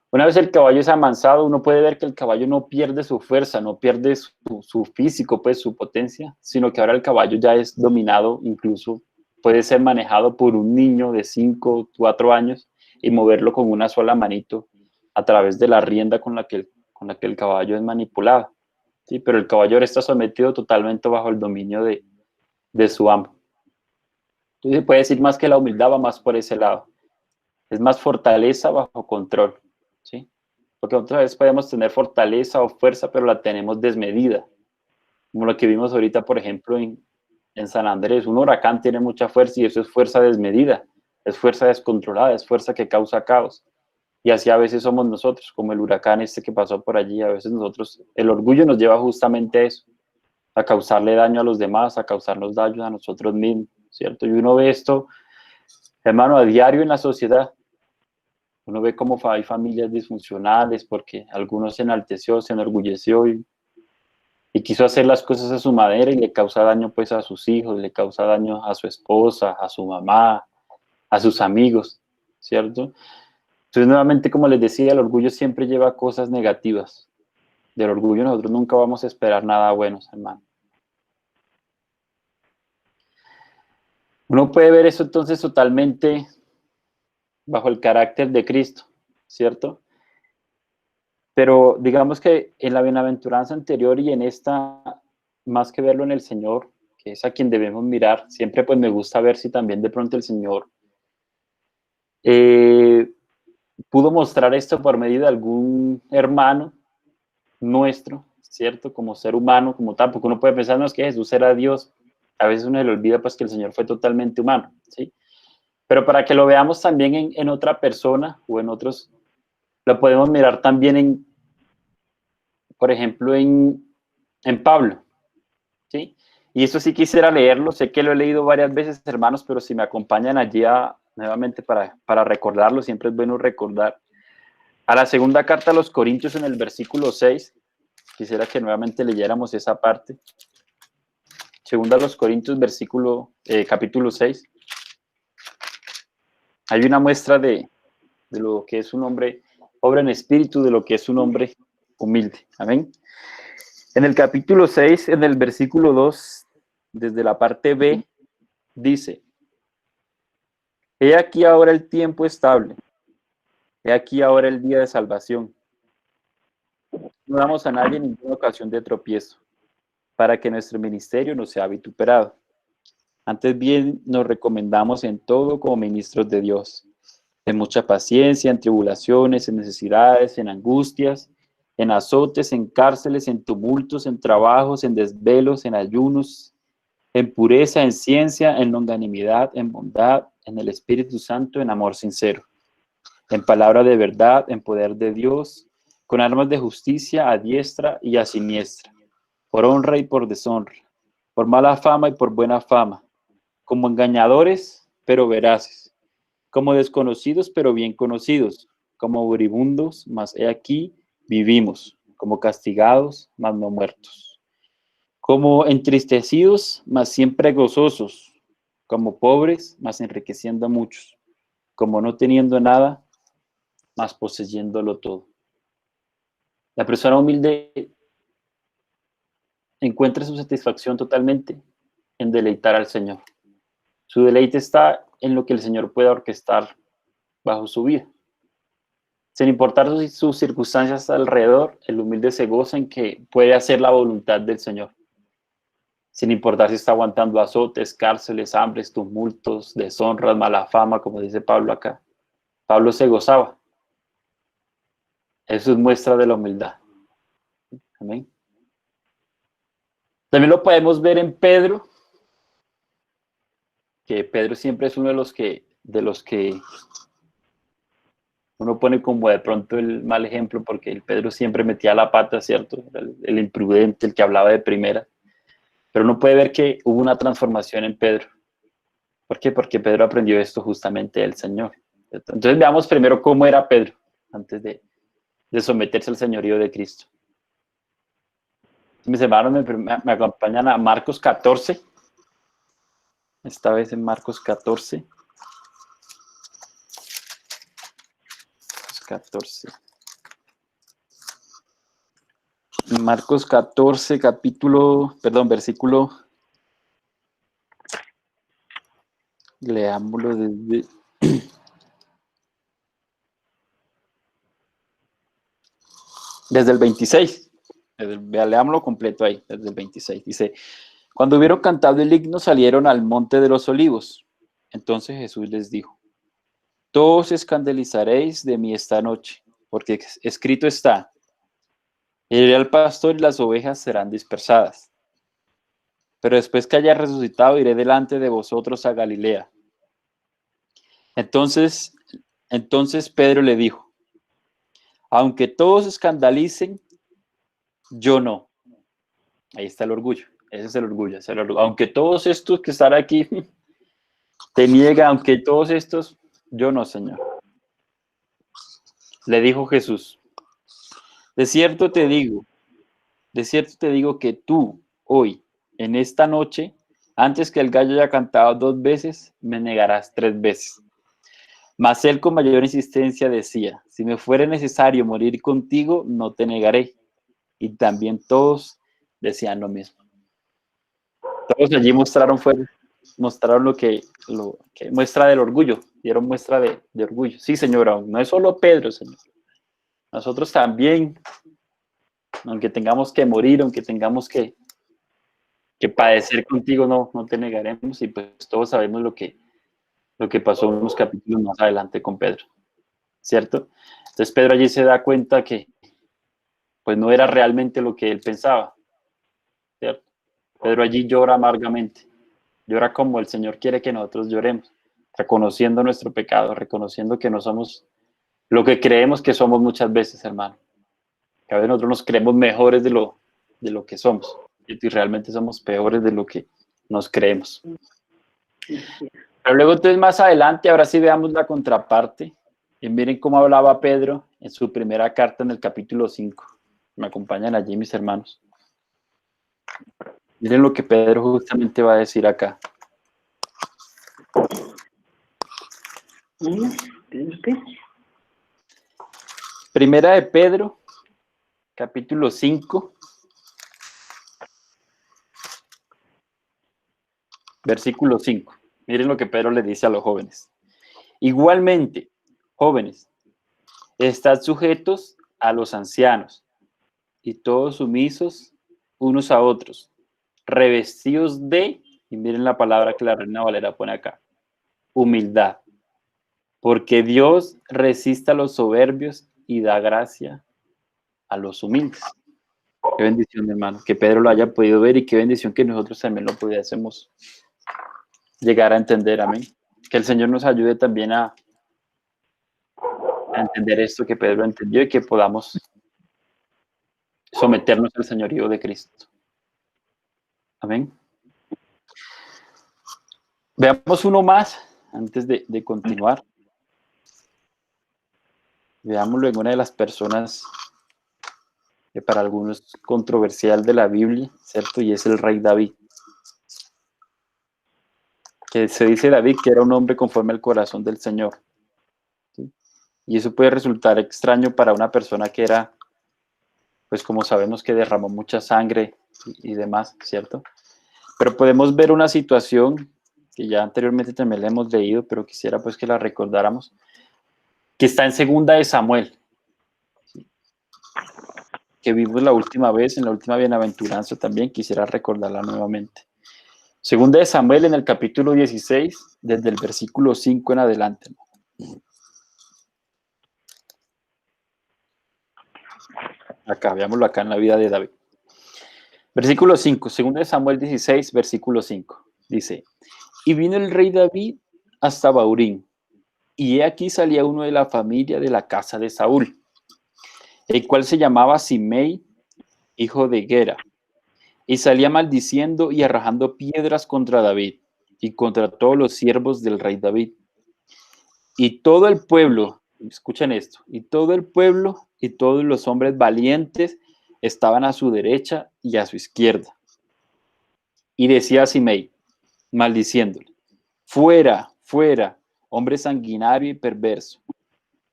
Speaker 1: Una vez el caballo es amansado, uno puede ver que el caballo no pierde su fuerza, no pierde su físico, pues su potencia, sino que ahora el caballo ya es dominado, incluso puede ser manejado por un niño de 5, 4 años y moverlo con una sola manito a través de la rienda con la que el caballo es manipulado. ¿Sí? Pero el caballo ahora está sometido totalmente bajo el dominio de su amo. Entonces se puede decir más que la humildad va más por ese lado. Es más fortaleza bajo control. ¿Sí? Porque otras veces podemos tener fortaleza o fuerza, pero la tenemos desmedida. Como lo que vimos ahorita, por ejemplo, en San Andrés. Un huracán tiene mucha fuerza y eso es fuerza desmedida, es fuerza descontrolada, es fuerza que causa caos. Y así a veces somos nosotros, como el huracán este que pasó por allí. A veces nosotros, el orgullo nos lleva justamente a eso, a causarle daño a los demás, a causarnos daño a nosotros mismos, ¿cierto? Y uno ve esto, hermano, a diario en la sociedad. Uno ve cómo hay familias disfuncionales porque algunos se enalteció, se enorgulleció y quiso hacer las cosas a su manera y le causa daño pues a sus hijos, le causa daño a su esposa, a su mamá, a sus amigos, ¿cierto? Entonces nuevamente, como les decía, el orgullo siempre lleva cosas negativas. Del orgullo nosotros nunca vamos a esperar nada bueno, hermano. Uno puede ver eso entonces totalmente bajo el carácter de Cristo, ¿cierto? Pero digamos que en la bienaventuranza anterior y en esta, más que verlo en el Señor, que es a quien debemos mirar, siempre pues me gusta ver si también de pronto el Señor eh, pudo mostrar esto por medio de algún hermano nuestro, ¿cierto? Como ser humano, como tal, porque uno puede pensar, no, es que Jesús era Dios, a veces uno se le olvida pues que el Señor fue totalmente humano, ¿sí? Pero para que lo veamos también en otra persona o en otros, lo podemos mirar también por ejemplo, en Pablo, ¿sí? Y eso sí quisiera leerlo, sé que lo he leído varias veces, hermanos, pero si me acompañan allí nuevamente para recordarlo, siempre es bueno recordar. A la segunda carta a los Corintios en el versículo 6, quisiera que nuevamente leyéramos esa parte. Segunda a los Corintios, capítulo 6. Hay una muestra de lo que es un hombre, obra en espíritu, de lo que es un hombre humilde. Amén. En el capítulo 6, en el versículo 2, desde la parte B, dice: He aquí ahora el tiempo estable, he aquí ahora el día de salvación. No damos a nadie ninguna ocasión de tropiezo, para que nuestro ministerio no sea vituperado. Antes bien nos recomendamos en todo como ministros de Dios, en mucha paciencia, en tribulaciones, en necesidades, en angustias, en azotes, en cárceles, en tumultos, en trabajos, en desvelos, en ayunos, en pureza, en ciencia, en longanimidad, en bondad, en el Espíritu Santo, en amor sincero, en palabra de verdad, en poder de Dios, con armas de justicia a diestra y a siniestra, por honra y por deshonra, por mala fama y por buena fama, como engañadores, pero veraces, como desconocidos, pero bien conocidos, como moribundos, mas he aquí vivimos, como castigados, mas no muertos, como entristecidos, mas siempre gozosos, como pobres, mas enriqueciendo a muchos, como no teniendo nada, mas poseyéndolo todo. La persona humilde encuentra su satisfacción totalmente en deleitar al Señor. Su deleite está en lo que el Señor pueda orquestar bajo su vida. Sin importar sus circunstancias alrededor, el humilde se goza en que puede hacer la voluntad del Señor. Sin importar si está aguantando azotes, cárceles, hambres, tumultos, deshonras, mala fama, como dice Pablo acá. Pablo se gozaba. Eso es muestra de la humildad. Amén. También lo podemos ver en Pedro, que Pedro siempre es uno de los que uno pone como de pronto el mal ejemplo, porque el Pedro siempre metía la pata, ¿cierto? El imprudente, el que hablaba de primera. Pero uno puede ver que hubo una transformación en Pedro. ¿Por qué? Porque Pedro aprendió esto justamente del Señor. Entonces veamos primero cómo era Pedro antes de someterse al señorío de Cristo. Mis hermanos me acompañan a Marcos 14. Esta vez en Marcos 14. 14. Marcos 14, versículo. Leámoslo desde el 26. Leámoslo completo ahí, desde el 26. Dice: Cuando hubieron cantado el himno, salieron al monte de los olivos. Entonces Jesús les dijo: Todos escandalizaréis de mí esta noche, porque escrito está: iré al pastor y las ovejas serán dispersadas. Pero después que haya resucitado, iré delante de vosotros a Galilea. Entonces Pedro le dijo: aunque todos se escandalicen, yo no. Ahí está el orgullo. Ese es el orgullo, ese es el orgullo. Aunque todos estos que están aquí te niegan, aunque todos estos, yo no, Señor. Le dijo Jesús: de cierto te digo que tú, hoy, en esta noche, antes que el gallo haya cantado 2 veces, me negarás 3 veces. Mas él con mayor insistencia decía: si me fuere necesario morir contigo, no te negaré. Y también todos decían lo mismo. Todos allí mostraron lo que muestra del orgullo, dieron muestra de orgullo. Sí, Señor, no es solo Pedro, Señor. Nosotros también, aunque tengamos que morir, aunque tengamos que padecer contigo, no te negaremos. Y pues todos sabemos lo que pasó unos capítulos más adelante con Pedro, ¿cierto? Entonces Pedro allí se da cuenta que pues no era realmente lo que él pensaba, ¿cierto? Pedro allí llora amargamente, llora como el Señor quiere que nosotros lloremos, reconociendo nuestro pecado, reconociendo que no somos lo que creemos que somos muchas veces, hermano. Que a veces nosotros nos creemos mejores de lo que somos, y realmente somos peores de lo que nos creemos. Pero luego entonces más adelante, ahora sí veamos la contraparte, y miren cómo hablaba Pedro en su primera carta en el capítulo 5. Me acompañan allí mis hermanos. Miren lo que Pedro justamente va a decir acá. Primera de Pedro, capítulo 5, versículo 5. Miren lo que Pedro le dice a los jóvenes. Igualmente, jóvenes, estad sujetos a los ancianos y todos sumisos unos a otros, revestidos de, y miren la palabra que la Reina Valera pone acá, humildad, porque Dios resiste a los soberbios y da gracia a los humildes. Qué bendición, hermano, que Pedro lo haya podido ver, y qué bendición que nosotros también lo pudiésemos llegar a entender. Amén. Que el Señor nos ayude también a entender esto que Pedro entendió, y que podamos someternos al señorío de Cristo. Amén. Veamos uno más antes de continuar. Veámoslo en una de las personas que para algunos es controversial de la Biblia, ¿cierto? Y es el rey David. Que se dice David que era un hombre conforme al corazón del Señor, ¿sí? Y eso puede resultar extraño para una persona que era, pues como sabemos, que derramó mucha sangre y demás, ¿cierto? Pero podemos ver una situación que ya anteriormente también la hemos leído, pero quisiera pues que la recordáramos, que está en Segunda de Samuel, ¿sí? Que vimos la última vez, en la última bienaventuranza también, quisiera recordarla nuevamente. Segunda de Samuel, en el capítulo 16, desde el versículo 5 en adelante. Acá, veámoslo acá en la vida de David. Versículo 5, segunda de Samuel 16, versículo 5. Dice: y vino el rey David hasta Baurín, y he aquí salía uno de la familia de la casa de Saúl, el cual se llamaba Simei, hijo de Gera, y salía maldiciendo y arrojando piedras contra David y contra todos los siervos del rey David. Y todo el pueblo, escuchen esto, y todo el pueblo y todos los hombres valientes estaban a su derecha y a su izquierda. Y decía a Simei, maldiciéndole: fuera, fuera, hombre sanguinario y perverso.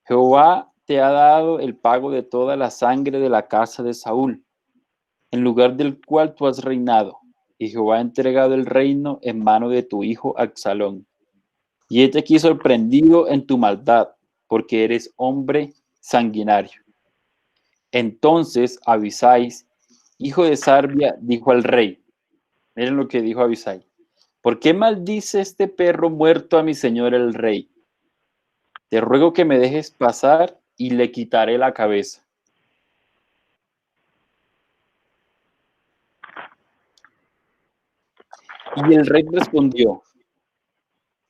Speaker 1: Jehová te ha dado el pago de toda la sangre de la casa de Saúl, en lugar del cual tú has reinado, y Jehová ha entregado el reino en mano de tu hijo Absalón. Y he aquí sorprendido en tu maldad, porque eres hombre sanguinario. Entonces Abisai, hijo de Sarbia, dijo al rey, miren lo que dijo Abisai: ¿por qué maldice este perro muerto a mi señor el rey? Te ruego que me dejes pasar y le quitaré la cabeza. Y el rey respondió: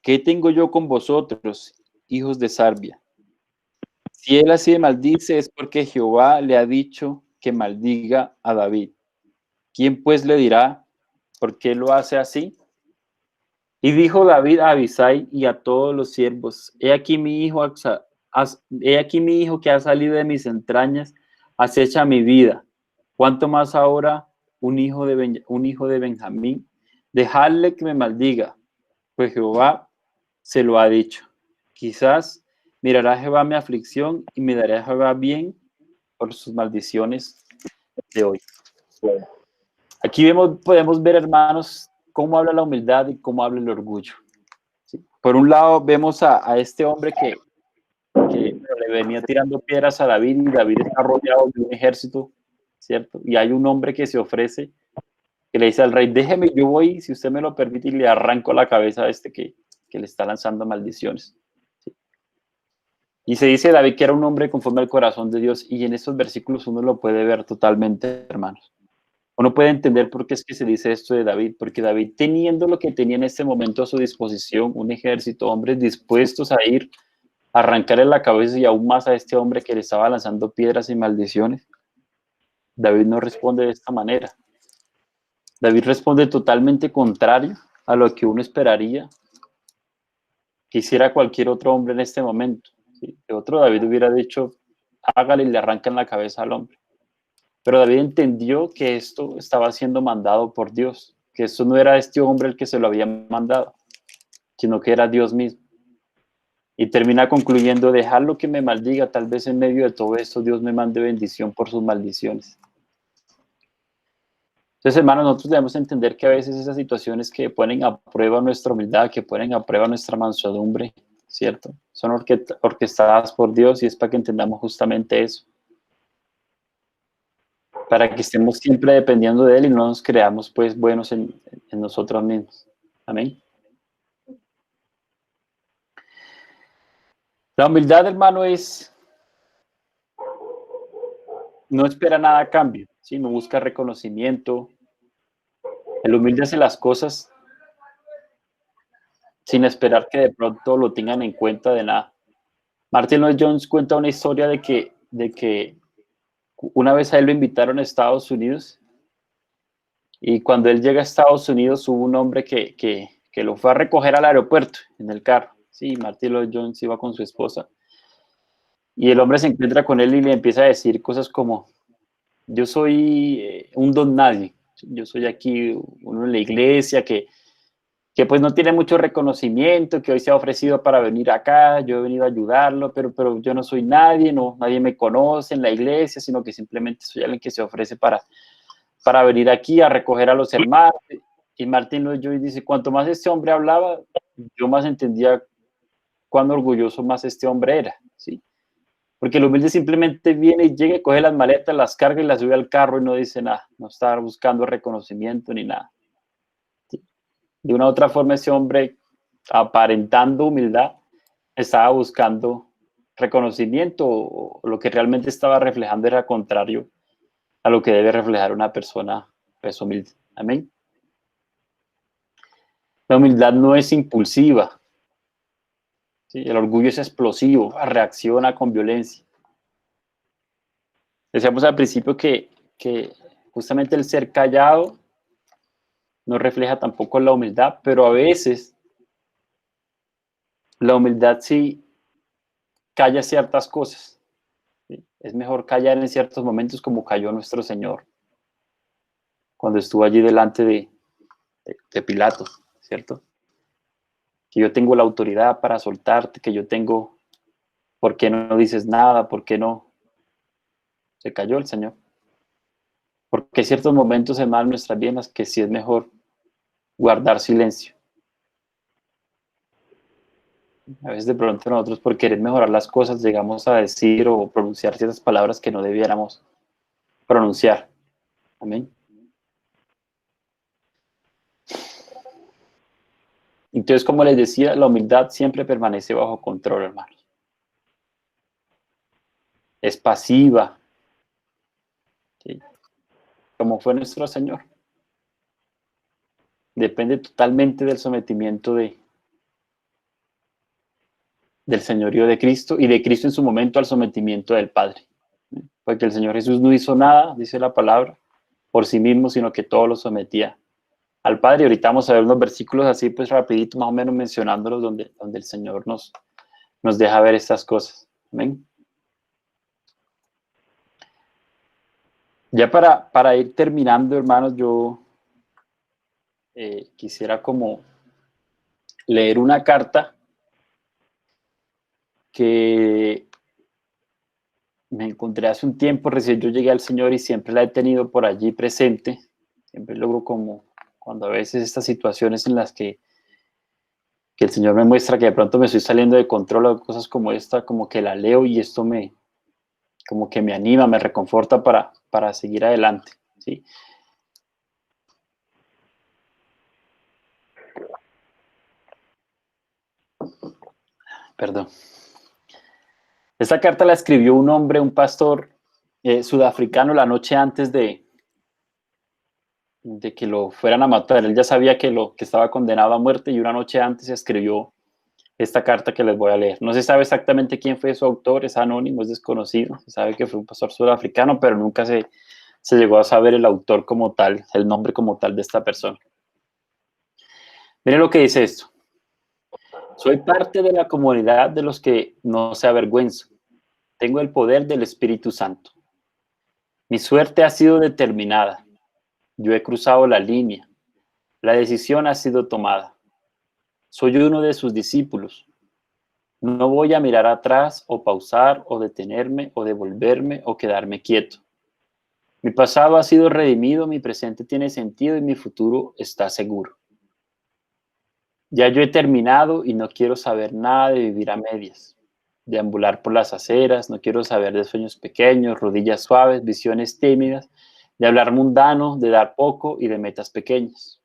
Speaker 1: ¿Qué tengo yo con vosotros, hijos de Sarbia? Si él así me maldice, es porque Jehová le ha dicho que maldiga a David. ¿Quién pues le dirá por qué lo hace así? Y dijo David a Abisai y a todos los siervos: he aquí mi hijo que ha salido de mis entrañas, acecha mi vida. ¿Cuánto más ahora un hijo de Benjamín? Dejadle que me maldiga, pues Jehová se lo ha dicho. Quizás mirará Jehová mi aflicción y me dará Jehová bien por sus maldiciones de hoy. Aquí podemos ver, hermanos, cómo habla la humildad y cómo habla el orgullo. ¿Sí? Por un lado, vemos a este hombre que le venía tirando piedras a David, y David está rodeado de un ejército, ¿cierto? Y hay un hombre que se ofrece, que le dice al rey: déjeme, yo voy, si usted me lo permite, y le arranco la cabeza a este que le está lanzando maldiciones. ¿Sí? Y se dice David que era un hombre conforme al corazón de Dios, y en estos versículos uno lo puede ver totalmente, hermanos. Uno puede entender por qué es que se dice esto de David, porque David, teniendo lo que tenía en este momento a su disposición, un ejército, hombres dispuestos a ir a arrancarle la cabeza y aún más a este hombre que le estaba lanzando piedras y maldiciones, David no responde de esta manera. David responde totalmente contrario a lo que uno esperaría que hiciera cualquier otro hombre en este momento. ¿Sí? Que otro David hubiera dicho: hágale y le arrancan la cabeza al hombre. Pero David entendió que esto estaba siendo mandado por Dios, que esto no era este hombre el que se lo había mandado, sino que era Dios mismo. Y termina concluyendo: dejarlo que me maldiga, tal vez en medio de todo esto Dios me mande bendición por sus maldiciones. Entonces, hermanos, nosotros debemos entender que a veces esas situaciones que ponen a prueba nuestra humildad, que ponen a prueba nuestra mansedumbre, ¿cierto? Son orquestadas por Dios, y es para que entendamos justamente eso. Para que estemos siempre dependiendo de Él y no nos creamos pues buenos en nosotros mismos. Amén. La humildad, hermano, no espera nada a cambio, ¿sí? No busca reconocimiento. El humilde hace las cosas sin esperar que de pronto lo tengan en cuenta de nada. Martin Lloyd Jones cuenta una historia de que una vez a él lo invitaron a Estados Unidos, y cuando él llega a Estados Unidos hubo un hombre que lo fue a recoger al aeropuerto en el carro. Sí, Martin Lloyd Jones iba con su esposa. Y el hombre se encuentra con él y le empieza a decir cosas como: yo soy un don nadie, yo soy aquí uno en la iglesia que pues no tiene mucho reconocimiento, que hoy se ha ofrecido para venir acá, yo he venido a ayudarlo, pero yo no soy nadie, no, nadie me conoce en la iglesia, sino que simplemente soy alguien que se ofrece para venir aquí a recoger a los hermanos. Y Martín Lloyd Jones dice: cuanto más este hombre hablaba, yo más entendía cuán orgulloso más este hombre era, ¿sí? Porque el humilde simplemente viene y llega, coge las maletas, las carga y las sube al carro y no dice nada, no está buscando reconocimiento ni nada. ¿Sí? De una u otra forma, ese hombre, aparentando humildad, estaba buscando reconocimiento, o lo que realmente estaba reflejando era contrario a lo que debe reflejar una persona pues, humilde. Amén. La humildad no es impulsiva, ¿sí? El orgullo es explosivo, reacciona con violencia. Decíamos al principio que justamente el ser callado no refleja tampoco la humildad, pero a veces la humildad sí calla ciertas cosas. ¿Sí? Es mejor callar en ciertos momentos, como cayó nuestro Señor cuando estuvo allí delante de Pilato, ¿cierto? Que yo tengo la autoridad para soltarte, que yo tengo, ¿por qué no dices nada? ¿Por qué no? Se cayó el Señor. Porque hay ciertos momentos, hermano, en nuestras vidas que sí es mejor guardar silencio. A veces de pronto nosotros, por querer mejorar las cosas, llegamos a decir o pronunciar ciertas palabras que no debiéramos pronunciar. Amén. Entonces, como les decía, la humildad siempre permanece bajo control, hermanos. es pasiva, ¿sí? Como fue nuestro Señor. Depende totalmente del sometimiento del señorío de Cristo y de Cristo en su momento al sometimiento del Padre. Porque el Señor Jesús no hizo nada, dice la palabra, por sí mismo, sino que todo lo sometía al Padre. Y ahorita vamos a ver unos versículos así, pues rapidito, más o menos mencionándolos, donde el Señor nos deja ver estas cosas. Amén. Ya para ir terminando, hermanos, yo quisiera como leer una carta que me encontré hace un tiempo. Recién yo llegué al Señor y siempre la he tenido por allí presente. Siempre logro como, cuando a veces estas situaciones en las que el Señor me muestra que de pronto me estoy saliendo de control o cosas como esta, como que la leo y esto como que me anima, me reconforta para seguir adelante, ¿sí? Perdón. Esta carta la escribió un hombre, un pastor sudafricano, la noche antes de que lo fueran a matar. Él ya sabía que estaba condenado a muerte y una noche antes escribió esta carta que les voy a leer. No se sabe exactamente quién fue su autor, es anónimo, es desconocido. Se sabe que fue un pastor sudafricano, pero nunca se llegó a saber el autor como tal, el nombre como tal de esta persona. Miren lo que dice esto. Soy parte de la comunidad de los que no se avergüenzan. Tengo el poder del Espíritu Santo. Mi suerte ha sido determinada. Yo he cruzado la línea. La decisión ha sido tomada. Soy uno de sus discípulos. No voy a mirar atrás o pausar o detenerme o devolverme o quedarme quieto. Mi pasado ha sido redimido, mi presente tiene sentido y mi futuro está seguro. Ya yo he terminado y no quiero saber nada de vivir a medias, de ambular por las aceras, no quiero saber de sueños pequeños, rodillas suaves, visiones tímidas, de hablar mundano, de dar poco y de metas pequeñas.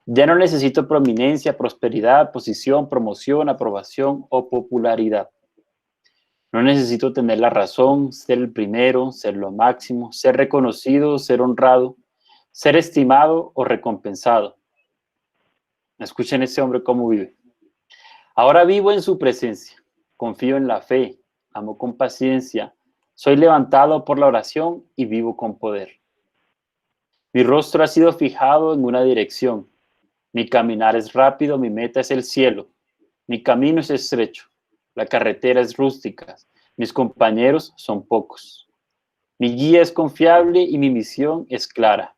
Speaker 1: Ya no necesito prominencia, prosperidad, posición, promoción, aprobación o popularidad. No necesito tener la razón, ser el primero, ser lo máximo, ser reconocido, ser honrado, ser estimado o recompensado. Escuchen a este hombre cómo vive. Ahora vivo en su presencia, confío en la fe, amo con paciencia, soy levantado por la oración y vivo con poder. Mi rostro ha sido fijado en una dirección. Mi caminar es rápido, mi meta es el cielo. Mi camino es estrecho, la carretera es rústica, mis compañeros son pocos. Mi guía es confiable y mi misión es clara.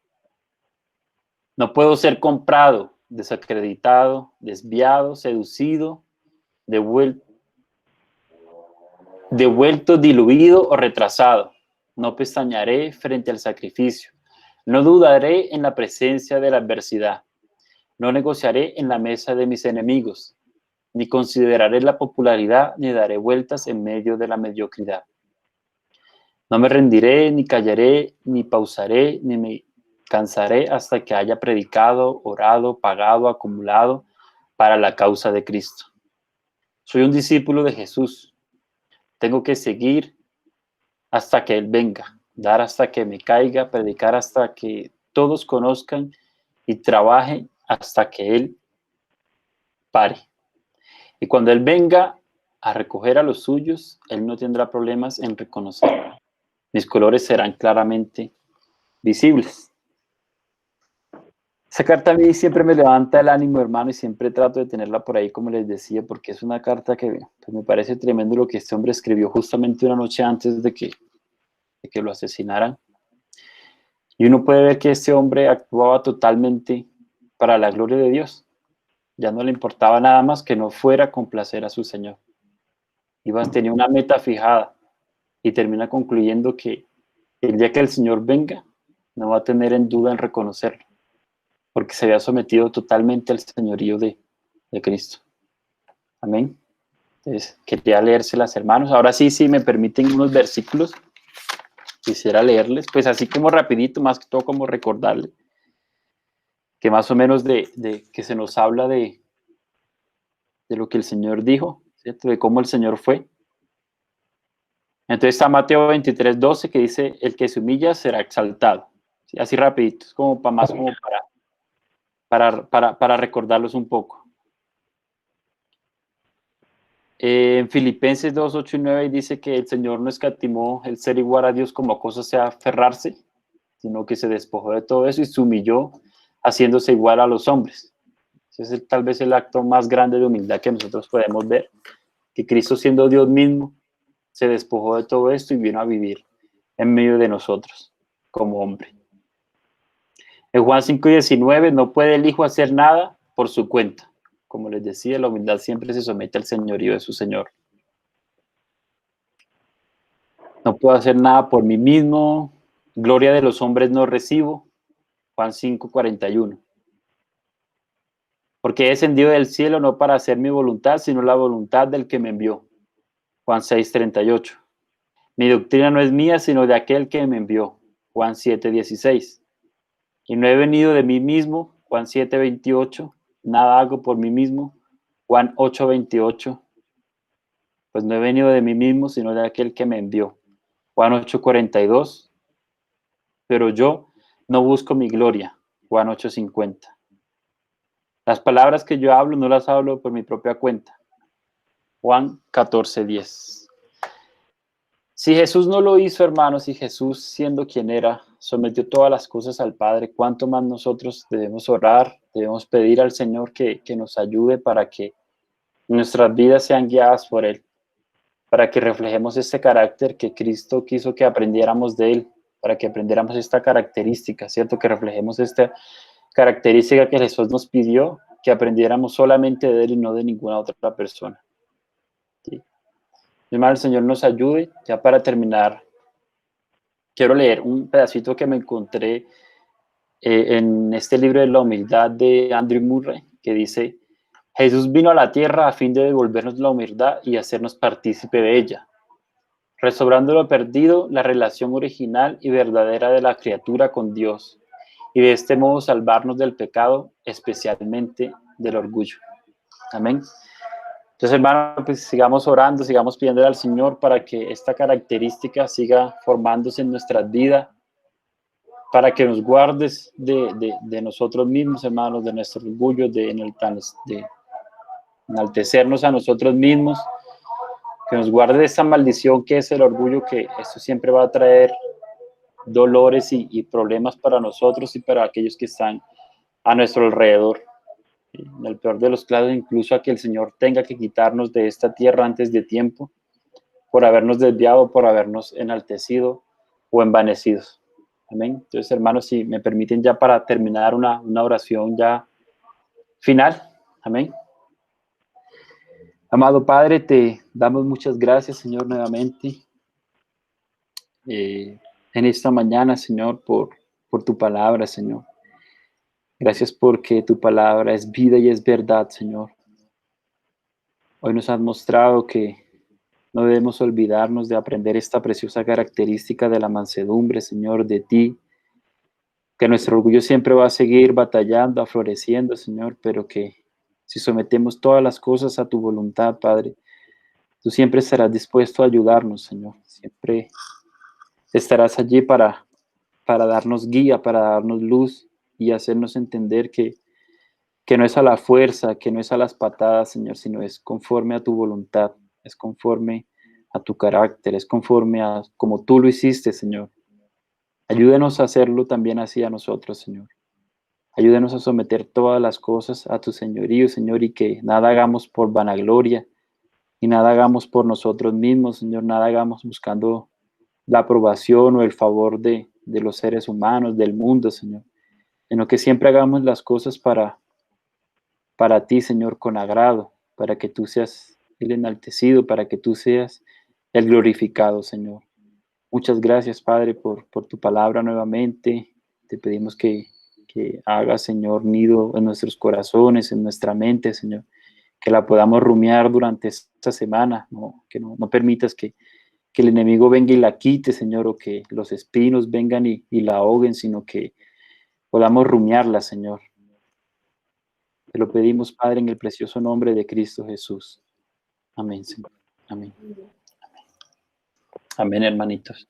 Speaker 1: No puedo ser comprado, desacreditado, desviado, seducido, devuelto, diluido o retrasado. No pestañearé frente al sacrificio. No dudaré en la presencia de la adversidad. No negociaré en la mesa de mis enemigos. Ni consideraré la popularidad, ni daré vueltas en medio de la mediocridad. No me rendiré, ni callaré, ni pausaré, ni me cansaré hasta que haya predicado, orado, pagado, acumulado para la causa de Cristo. Soy un discípulo de Jesús. Tengo que seguir hasta que Él venga, dar hasta que me caiga, predicar hasta que todos conozcan y trabaje hasta que Él pare. Y cuando Él venga a recoger a los suyos, Él no tendrá problemas en reconocerme. Mis colores serán claramente visibles. Esa carta a mí siempre me levanta el ánimo, hermano, y siempre trato de tenerla por ahí, como les decía, porque es una carta que pues, me parece tremendo lo que este hombre escribió justamente una noche antes de que lo asesinaran. Y uno puede ver que este hombre actuaba totalmente para la gloria de Dios. Ya no le importaba nada más que no fuera a complacer a su Señor. Tenía una meta fijada y termina concluyendo que el día que el Señor venga, no va a tener en duda en reconocerlo, porque se había sometido totalmente al señorío de Cristo. Amén. Entonces, quería leérselas, hermanos. Ahora sí, si me permiten unos versículos, quisiera leerles, pues así como rapidito, más que todo como recordarles, que más o menos que se nos habla de lo que el Señor dijo, ¿cierto? De cómo el Señor fue. Entonces está Mateo 23:12 que dice, el que se humilla será exaltado. ¿Sí? Así rapidito, es como para más como para recordarlos un poco. En Filipenses 2, 8 y 9 dice que el Señor no escatimó el ser igual a Dios como cosa sea aferrarse, sino que se despojó de todo eso y se humilló haciéndose igual a los hombres. Ese es tal vez el acto más grande de humildad que nosotros podemos ver, que Cristo siendo Dios mismo se despojó de todo esto y vino a vivir en medio de nosotros como hombre. En Juan 5:19 no puede el Hijo hacer nada por su cuenta. Como les decía, la humildad siempre se somete al señorío de su Señor. No puedo hacer nada por mí mismo. Gloria de los hombres no recibo. Juan 5:41. Porque he descendido del cielo no para hacer mi voluntad, sino la voluntad del que me envió. Juan 6:38. Mi doctrina no es mía, sino de aquel que me envió. Juan 7:16. Y no he venido de mí mismo. Juan 7:28. Nada hago por mí mismo. Juan 8:28. Pues no he venido de mí mismo, sino de aquel que me envió. Juan 8:42. Pero yo no busco mi gloria. Juan 8:50. Las palabras que yo hablo no las hablo por mi propia cuenta. Juan 14:10. Si Jesús no lo hizo, hermanos, si Jesús, siendo quien era, sometió todas las cosas al Padre, ¿cuánto más nosotros debemos orar, debemos pedir al Señor que nos ayude para que nuestras vidas sean guiadas por Él, para que reflejemos este carácter que Cristo quiso que aprendiéramos de Él, para que aprendiéramos esta característica, ¿cierto? Que reflejemos esta característica que Jesús nos pidió, que aprendiéramos solamente de Él y no de ninguna otra persona. ¿Sí? Hermano, el Señor nos ayude. Ya para terminar, quiero leer un pedacito que me encontré en este libro de la humildad de Andrew Murray, que dice, Jesús vino a la tierra a fin de devolvernos la humildad y hacernos partícipe de ella, restaurando lo perdido, la relación original y verdadera de la criatura con Dios, y de este modo salvarnos del pecado, especialmente del orgullo. Amén. Entonces, hermano, pues sigamos orando, sigamos pidiéndole al Señor para que esta característica siga formándose en nuestras vidas, para que nos guardes de nosotros mismos, hermanos, de nuestro orgullo, de enaltecernos a nosotros mismos, que nos guarde de esta maldición que es el orgullo, que esto siempre va a traer dolores y problemas para nosotros y para aquellos que están a nuestro alrededor. En el peor de los casos, incluso a que el Señor tenga que quitarnos de esta tierra antes de tiempo, por habernos desviado, por habernos enaltecido o envanecidos. Amén. Entonces, hermanos, si me permiten ya para terminar una oración ya final. Amén. Amado Padre, te damos muchas gracias, Señor, nuevamente en esta mañana, Señor, por tu palabra, Señor. Gracias porque tu palabra es vida y es verdad, Señor. Hoy nos has mostrado que no debemos olvidarnos de aprender esta preciosa característica de la mansedumbre, Señor, de ti, que nuestro orgullo siempre va a seguir batallando, floreciendo, Señor, pero que si sometemos todas las cosas a tu voluntad, Padre, tú siempre estarás dispuesto a ayudarnos, Señor. Siempre estarás allí para darnos guía, para darnos luz y hacernos entender que no es a la fuerza, que no es a las patadas, Señor, sino es conforme a tu voluntad, es conforme a tu carácter, es conforme a como tú lo hiciste, Señor. Ayúdenos a hacerlo también así a nosotros, Señor. Ayúdenos a someter todas las cosas a tu señorío, Señor, y que nada hagamos por vanagloria y nada hagamos por nosotros mismos, Señor, nada hagamos buscando la aprobación o el favor de los seres humanos, del mundo, Señor, sino que siempre hagamos las cosas para ti, Señor, con agrado, para que tú seas el enaltecido, para que tú seas el glorificado, Señor. Muchas gracias, Padre, por tu palabra nuevamente. Te pedimos que hagas, Señor, nido en nuestros corazones, en nuestra mente, Señor, que la podamos rumiar durante esta semana, ¿no? Que no permitas que el enemigo venga y la quite, Señor, o que los espinos vengan y la ahoguen, sino que podamos rumiarla, Señor. Te lo pedimos, Padre, en el precioso nombre de Cristo Jesús. Amén, Señor. Amén. Amén, hermanitos.